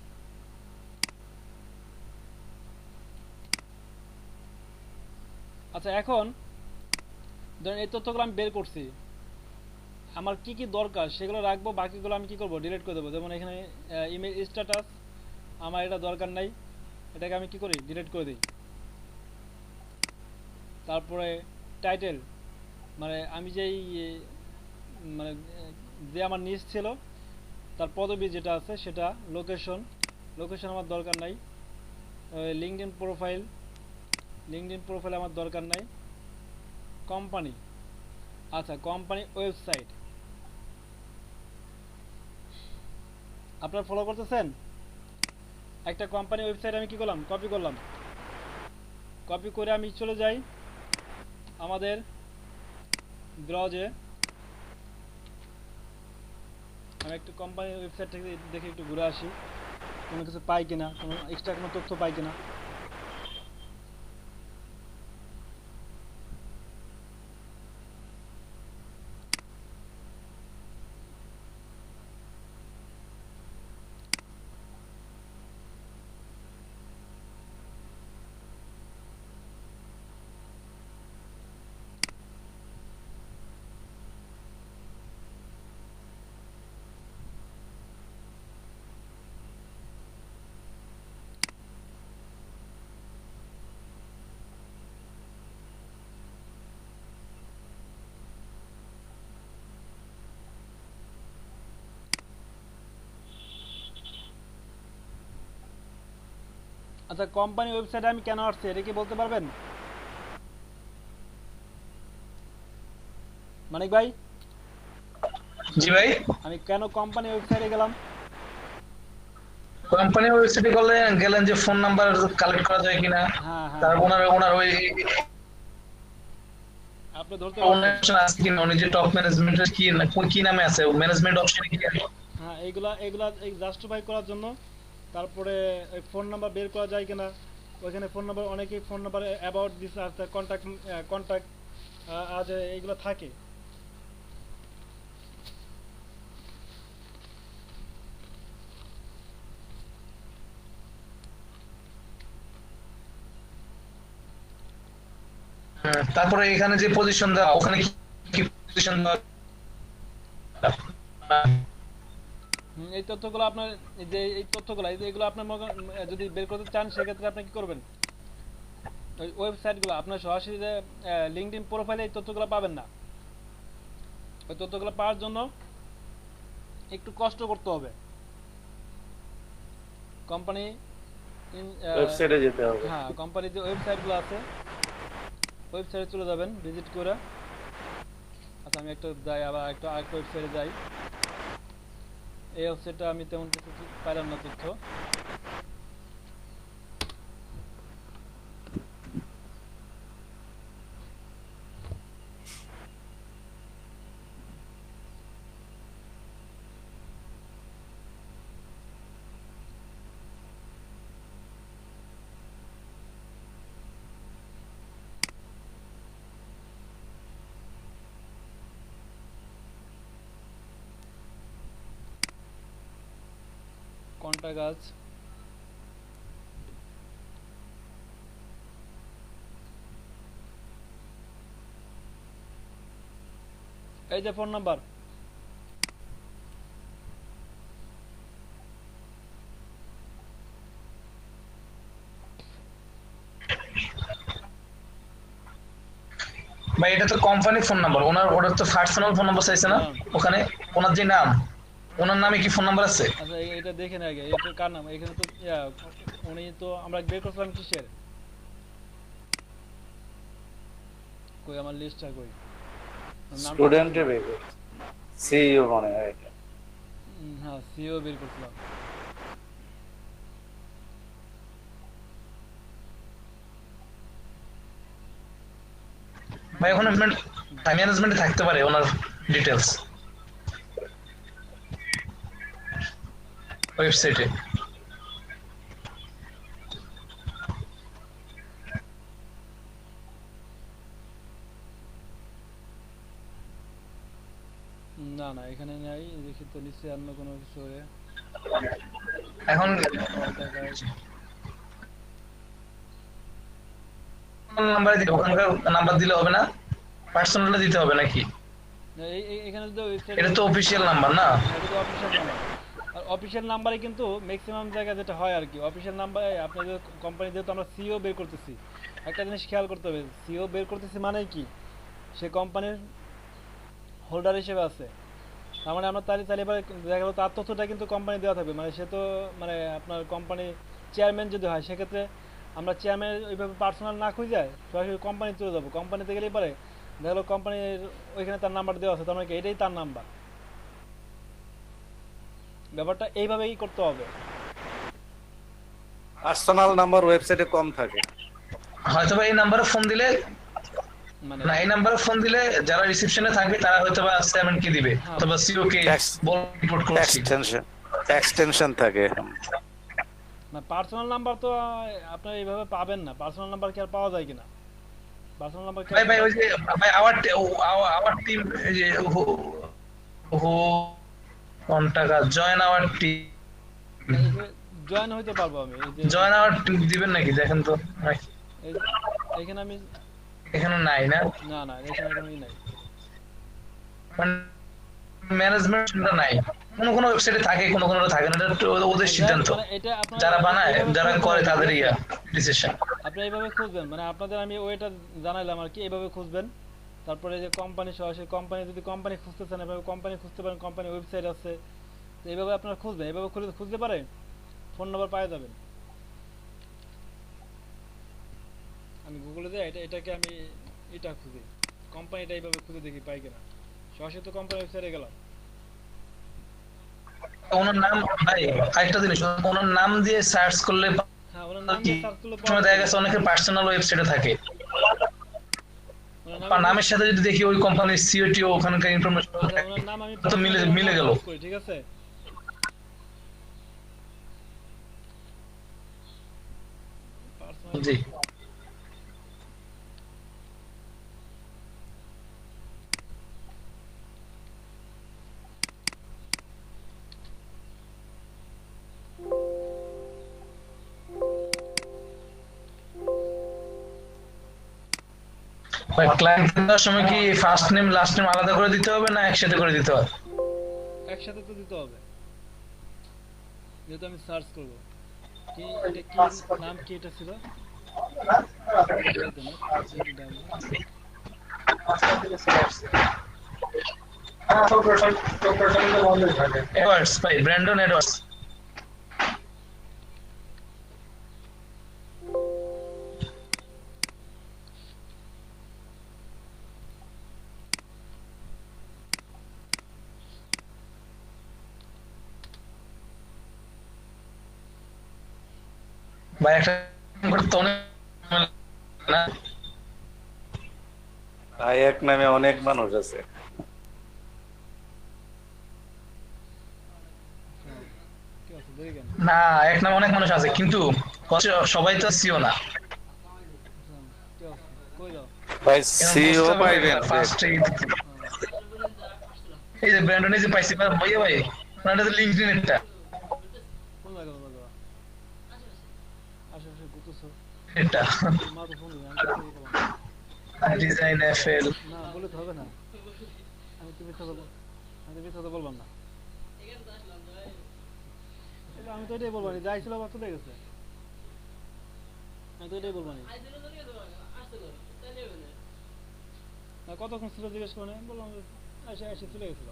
A: আচ্ছা এখন ধরেন এই তথ্যগুলো আমি বের করছি, আমার কি কি দরকার সেগুলো রাখবো, বাকিগুলো আমি কি করব, ডিলিট করে দেবো। যেমন এখানে ইমেল স্ট্যাটাস আমার এটা দরকার নাই, এটাকে আমি কি করি, ডিলিট করে দিই। তারপরে টাইটেল, মানে আমি যেই মানে যে আমার নিজ ছিল তার পদবি যেটা আছে সেটা, লোকেশন, লোকেশন আমার দরকার নাই। লিঙ্কডইন প্রোফাইল, লিঙ্কডইন প্রোফাইল আমার দরকার নাই। কোম্পানি, আচ্ছা কোম্পানি ওয়েবসাইট, আপনারা ফলো করতেছেন? একটা কোম্পানি ওয়েবসাইট আমি কি করলাম, কপি করলাম। কপি করে আমি চলে যাই আমাদের ব্রাউজে। আমি একটা কোম্পানি ওয়েবসাইট থেকে দেখে একটু ঘুরে আসি, কোনো কিছু পাই কিনা, কোনো এক্সট্রা কোনো তথ্য পাই কিনা। আচ্ছা কোম্পানি ওয়েবসাইটে আমি কেন আসছি এটা কি বলতে পারবেন মানিক ভাই?
C: জি ভাই,
A: আমি কেন কোম্পানি ওয়েবসাইটে গেলাম?
C: কোম্পানি ওয়েবসাইটে গেলেন যে ফোন নাম্বার কালেক্ট করা যায় কিনা,
A: হ্যাঁ হ্যাঁ,
C: তারপর ওনার ওই
A: আপনি ধরতে
C: ওনার
A: পারছেন।
C: অপশন আছে কিনা, উনি যে টপ ম্যানেজমেন্টের কি নামে আছে, ম্যানেজমেন্ট অপশনে কি আছে?
A: হ্যাঁ এগুলা এগুলা জাস্টিফাই করার জন্য। তারপরে ফোন নাম্বার বের করা যায় কিনা, ওইখানে ফোন নাম্বার, অনেকেই ফোন নাম্বার অ্যাবাউট দিস আছে, কন্ট্যাক্ট কন্ট্যাক্ট আজ এইগুলো থাকে।
C: তারপরে এখানে যে পজিশন দেওয়া, ওখানে কি পজিশন দেওয়া?
A: এই তথ্যগুলো আপনার, যে এই তথ্যগুলো এগুলো আপনার যদি বের করতে চান সেক্ষেত্রে আপনি কি করবেন, ওই ওয়েবসাইটগুলো আপনার সরাসরি যে লিঙ্কডইন প্রোফাইলে এই তথ্যগুলো পাবেন না। ওই তথ্যগুলো পাওয়ার জন্য একটু কষ্ট করতে হবে। কোম্পানি
D: ওয়েবসাইটে যেতে হবে।
A: হ্যাঁ কোম্পানির যে ওয়েবসাইটগুলো আছে ওয়েবসাইটে চলে যাবেন ভিজিট করে। আচ্ছা আমি একটা যাই আবার আরেকটা ওয়েবসাইটে যাই। এই ওয়েবসাইটটা আমি তেমন কিছু পাইলাম না তথ্য। কোনটা গাছ এই যে ফোন নাম্বার
C: ভাই এটা তো কোম্পানি ফোন নাম্বার, ওনার তো পার্সোনাল ফোন নাম্বার চাইছে না ওখানে, ওনার যে নাম, ওনার নামে কি ফোন নাম্বার আছে?
A: আচ্ছা এটা দেখেন আগে এটা কার নাম এখানে তো উনি তো আমরা বের করছিলাম কিসের কই আমার লিস্টটা কই
D: স্টুডেন্টে বের সিইও মনে হয় এটা।
A: হ্যাঁ সিও বের করছিলাম
C: ভাই ওখানে টাইম ম্যানেজমেন্টে থাকতে পারে ওনার ডিটেইলস ওয়েবসাইটে।
A: না না এখানে নাই দেখি তো নিশ্চয়ই অন্য কোনো কিছু হয়ে
C: এখন নাম্বার দিতে, ওখানকার নাম্বার দিলে হবে না, পার্সোনালটা দিতে হবে নাকি?
A: এখানে তো ওয়েবসাইট
C: এটা তো অফিশিয়াল নাম্বার না?
A: এটা তো অফিশিয়াল নাম্বার আর অফিশিয়াল নাম্বারে কিন্তু ম্যাক্সিমাম জায়গায় যেটা হয় আর কি অফিশিয়াল নাম্বারে আপনাদের কোম্পানি যেহেতু আমরা সিও বের করতেছি একটা জিনিস খেয়াল করতে হবে সিও বের করতেছি মানে কি সে কোম্পানির হোল্ডার হিসেবে আছে তার মানে আমরা তাহলে এবার দেখা গেলো তার তথ্যটা কিন্তু কোম্পানি দেওয়া থাকবে মানে সে তো মানে আপনার কোম্পানি চেয়ারম্যান যদি হয় সেক্ষেত্রে আমরা চেয়ারম্যান ওইভাবে পার্সোনাল না খুঁজে সরাসরি কোম্পানি চলে যাবো কোম্পানিতে গেলেই পরে দেখা গেলো কোম্পানির ওইখানে তার নাম্বার দেওয়া আছে তার মানে এটাই তার নাম্বার ব্যাপারটা এইভাবেই করতে হবে
F: পার্সোনাল নাম্বার ওয়েবসাইটে কম থাকে।
C: হয়তো এই নাম্বারে ফোন দিলে
A: মানে
C: না, এই নাম্বারে ফোন দিলে যারা রিসেপশনে থাকবে তারা হয়তো বা চেয়ারম্যান কে দিবে অথবা সিও কে বল রিপোর্ট করছি।
F: এক্সটেনশন থাকে।
A: না পার্সোনাল নাম্বার তো আপনি এইভাবে পাবেন না পার্সোনাল নাম্বার কি আর পাওয়া যায় কিনা পার্সোনাল নাম্বার কি
C: ভাই ওই যে ভাই আওয়ার টিম এই যে ও contact join our team,
A: join হইতে পারবো আমি এই যে
C: জয়েন আওয়ার টিম দিবেন নাকি দেখেন তো ভাই?
A: এখানে আমি
C: এখানে নাই না,
A: না না এখানে কোনোই নাই
C: ম্যানেজমেন্টটা নাই, কোন ওয়েবসাইটে থাকে কোন থাকে না, এটা তো ওদের সিদ্ধান্ত,
A: মানে এটা আপনারা
C: যারা বানায় যারা করে তাদের ইয়া ডিসিশন।
A: আপনি এইভাবে খুঁজবেন মানে আপনাদের আমি ওইটা জানাইলাম আর কি এইভাবে খুঁজবেন তারপরে যে কোম্পানি সরাসরি কোম্পানি যদি কোম্পানি খুঁজতে চান এভাবে কোম্পানি খুঁজতে পারেন কোম্পানি ওয়েবসাইট আছে তো এইভাবে আপনারা খুঁজবেন এইভাবে খুঁজতে পারেন ফোন নাম্বার পাওয়া যাবেন আমি গুগলে যাই এটাকে আমি এটা খুঁজি কোম্পানিটা এইভাবে খুঁজে দেখি পাই কিনা সরাসরি তো কোম্পানি ওয়েবসাইটে গেলাম
C: ওনার নাম ভাই আরেকটা জিনিস ওনার নাম দিয়ে সার্চ করলে
A: হ্যাঁ ওনার নাম দিয়ে সার্চ করলে
C: সময় দেখা গেছে অনেকের পার্সোনাল ওয়েবসাইটে থাকে আর নামের সাথে যদি দেখি ওই কোম্পানির সিওটিও ওখানকার ইনফরমেশন
A: ওনার নাম আমি
C: তো মিলে গেল।
A: ঠিক আছে
C: জি ভাই ক্লায়েন্ট দেওয়ার সময় কি ফার্স্ট নেম লাস্ট নেম আলাদা করে দিতে হবে না একসাথে করে দিতে হবে?
A: একসাথে তো দিতে হবে যেহেতু আমি সার্চ করব কি এটা কি নাম কি এটা ছিল
C: এডওয়ার্ডস ভাই ব্র্যান্ডন এডওয়ার্ডস ভাই একটা করতে অনেক না
D: ভাই এক নামে অনেক মানুষ আছে।
A: কি আছে দেখি কেন?
C: না এক নামে অনেক মানুষ আছে কিন্তু সবাই তো সিও না
A: কি আছে? কই যাও?
F: ভাই সিও পাইবেন
C: ফার্স্ট এই যে ব্র্যান্ডন এই যে পাইছি ভাইয়া ভাই ওনাটা তো লিঙ্কডইন এটা
A: কোন জায়গা লাগা? আশেপাশে গুতুছো
C: এটা
A: মা তো ফোন দিবে, আমি তো বললাম
C: ডিজাইন এফএল
A: না, বলে তো হবে না। আমি তো মিথ্যা বলবো, আমি তো মিথ্যা তো বললাম না। এটা আমি তো এটাই বলবো না, যাই ছিল আবার চলে গেছে। আমি তো এটাই বলবো না। না কতক্ষণ ছিল জিজ্ঞেস করে বললাম যে এসে এসে চলে গেছিল।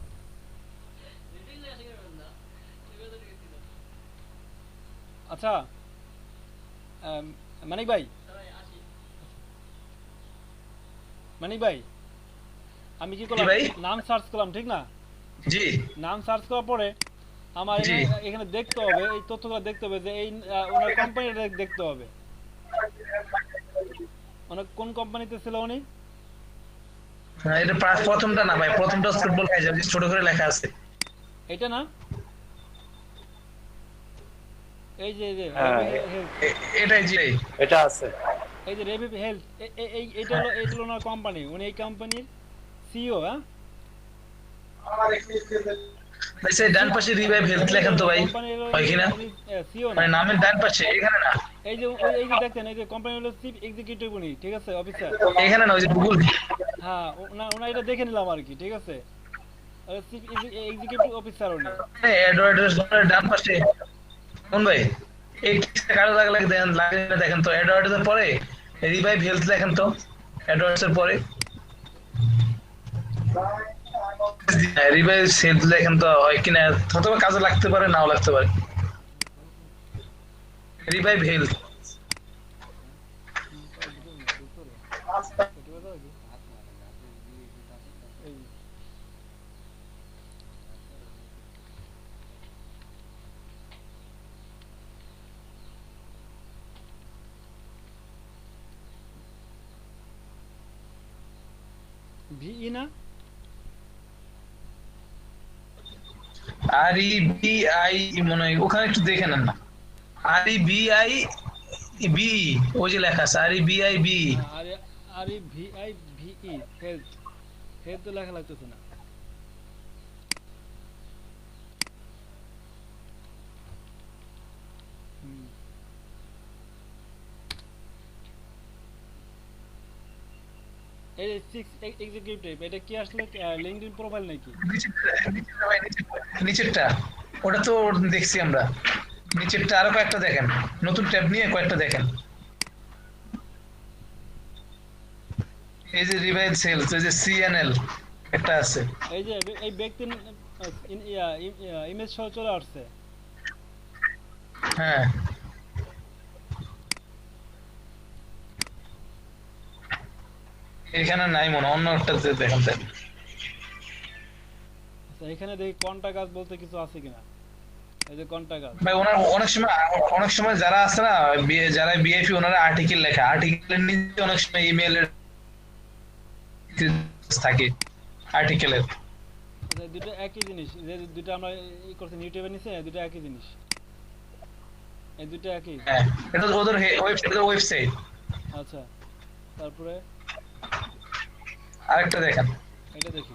A: আচ্ছা মানিক ভাই, মানিক ভাই, আমি কি করলাম,
C: ভাই?
A: নাম সার্চ করলাম ঠিক না?
C: জি
A: নাম সার্চ করার পরে আমার
C: জি।
A: এখানে দেখতে হবে, এই তথ্যগুলো দেখতে হবে যে এই ওনার কোম্পানিটা দেখতে হবে। ওনার কোন কোম্পানিতে ছিল উনি?
C: হ্যাঁ, এটা প্রথমটা না ভাই, প্রথমটা ফুটবল খাই যাবে ছোট করে লেখা আছে
A: এটা না? এই যে এই যে
D: হ্যাঁ।
C: এটাই জি
D: এটা আছে।
A: এই যে রেভিভ হেলথ, এইটা হলো ওনার কোম্পানি, উনি এই কোম্পানির সিইও। হ্যাঁ
C: ভাই সেই ডান পাশে রিভাইভ হেলথ লেখেন তো ভাই, হয় কিনা?
A: সিইও না,
C: মানে নামের ডান পাশে এখানে না,
A: এই যে এই যে দেখেন, এই যে কোম্পানি হলো চিফ এক্সিকিউটিভ উনি, ঠিক আছে, অফিসার।
C: এখানে না ওই যে গুগল
A: হ্যাঁ ওনা এটা দেখে নিলাম আর কি, ঠিক আছে, চিফ এক্সিকিউটিভ অফিসার উনি।
C: অ্যাডভার্টাইজ ডান পাশে কোন ভাই এই কারো লাগে দেখেন লাগে না দেখেন তো অ্যাডভার্টাইজের পরে রিভাইভ হেলথ লেখেন তো অ্যাডভার্টাইজের পরে রিভাইভ হেলথ লেখেন তো হয় কিনা, হয়তো কাজে লাগতে পারে নাও লাগতে পারে। রিভাইভ হেলথ
A: ভিই না?
C: আর ই বি আই মনে হয় ওখানে একটু দেখে নেন না, আর ই বি আই বি ওই যে লেখা আছে আর ই বি আই বি
A: আরে আরে ভিআই ভিই হেলথ, হেলথ তো লেখা লাগতেছে না। এই সিক্স এক্সিকিউটিভ, এটা কি আসলে লিংকডইন প্রোফাইল নাকি?
C: নিচেরটা ওটা তো দেখছি আমরা, নিচেরটা আরো কয়েকটা দেখেন, নতুন ট্যাব নিয়ে কয়েকটা দেখেন। এই যে রিভাইভ সেলস এই যে সিএনএল একটা আছে,
A: এই যে এই ব্যক্তির ইমেজ সহ চলে আসছে।
C: হ্যাঁ এখানে নাই মনে, অন্য একটা দেখেন তাই।
A: আচ্ছা এখানে দেখি কন্টাক্ট বলতে কিছু আছে কিনা, এই যে কন্টাক্ট।
C: ভাই ওনার অনেক সময় যারা আছে না যারা বিআইপি ওনারা আর্টিকেল লেখা, আর্টিকেলের নিচে অনেক সময় ইমেইলের থাকে আর্টিকেলের।
A: আচ্ছা দুটো একই জিনিস, যে দুটো আমরা ই করছি ইউটিউবে নিচে, দুটো একই জিনিস, এই দুটো একই।
C: হ্যাঁ এটা তো ওদের ওয়েবসাইট।
A: আচ্ছা তারপরে
C: আরেকটা দেখেন,
A: এটা দেখি।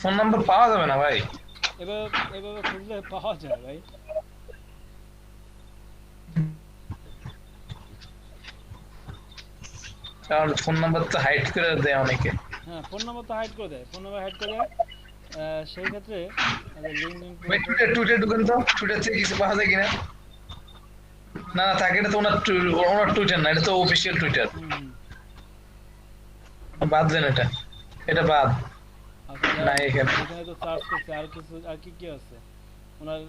C: ফোন নাম্বার পাওয়া যাবে না ভাই,
A: এভাবে এভাবে খুঁজলে পাওয়া যায় ভাই।
C: কারণ ফোন নাম্বার তো হাইড করে দেয় অনেকে।
A: হ্যাঁ ফোন নাম্বার তো হাইড করে দেয়, ফোন নাম্বার হাইড করে দেয়। সেই ক্ষেত্রে লিংকডইন
C: ভাই টুইটার ঢুকেন তো, টুইটার থেকে কিছু পাওয়া যায় কিনা? না না থাকে, এটা তো ওনার টুইটার না, এটা তো অফিসিয়াল টুইটার, বাদ দেন এটা, এটা বাদ। না এখানে
A: এখানে তো সার্চ করছে আর কিছু, আর কি কি আছে ওনার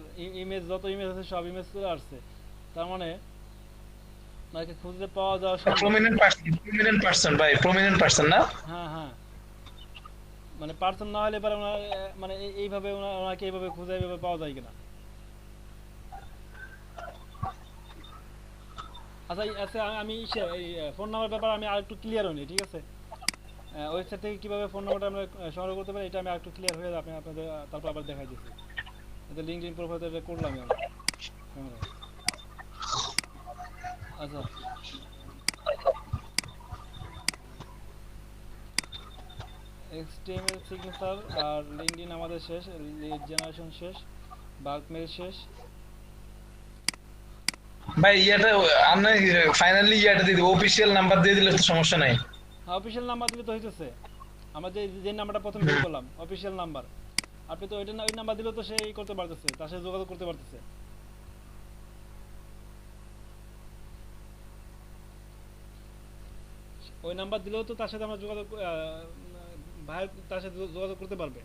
A: ইমেজ, যত ইমেজ আছে সব ইমেজ চলে আসছে, তার মানে ওনাকে খুঁজে পাওয়া যাওয়া সম্ভব।
C: প্রমিনেন্ট পারসন ভাই, প্রমিনেন্ট পারসন না?
A: হ্যাঁ হ্যাঁ মানে পার্সন না হলে পরে ওনার মানে এইভাবে ওনাকে এইভাবে খুঁজে এইভাবে পাওয়া যায় কিনা? আচ্ছা আচ্ছা আমি এই ফোন নাম্বার ব্যাপারে আমি আরেকটু ক্লিয়ার হইনি, ঠিক আছে? ওয়েবসাইট থেকে কিভাবে ফোন নাম্বারটা আমরা সংগ্রহ করতে পারি এটা আমি আরেকটু ক্লিয়ার হয়ে আপনি আপনাদের তারপর আবার দেখাই দিচ্ছি। এটা লিঙ্কডইন প্রোফাইলে এটা করলাম আমি। আচ্ছা HTML সিগনেচার আর লিঙ্কডইন আমাদের শেষ, লিড জেনারেশন শেষ, বাল্ক মেল শেষ।
C: ভাই ইয়াটা আমরা ফাইনালি ইয়াটা দিয়ে দিব, অফিশিয়াল নাম্বার দিয়ে দিলে তো সমস্যা নাই।
A: হ্যাঁ অফিশিয়াল নাম্বার দিলে তো হইতেছে। আমরা যে নাম্বারটা প্রথম বের করলাম অফিশিয়াল নাম্বার, আপনি তো ওইটা ওই নাম্বার দিলে তো সেই করতে পারতেছে, তার সাথে যোগাযোগ করতে পারতেছে। ওই নাম্বার দিলেও তো তার সাথে আমরা যোগাযোগ ভাই তার সাথে যোগাযোগ করতে পারবে।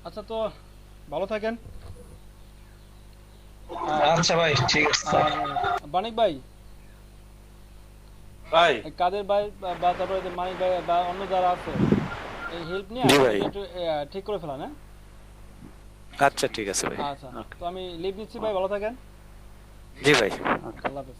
A: আচ্ছা তো ভালো থাকেন।
C: আচ্ছা ভাই ঠিক আছে।
A: আর বানিক ভাই,
D: ভাই
A: কাদের ভাই বা তারপরে যে মানিক ভাই বা অন্য যারা আছে এই হেল্প নিয়ে
G: জি ভাই।
A: একটু ঠিক করে ফেলান। হ্যাঁ
G: আচ্ছা ঠিক আছে ভাই।
A: আচ্ছা তো আমি লিভ নিচ্ছি ভাই, ভালো থাকেন।
G: জি ভাই।
A: আল্লাহ হাফেজ।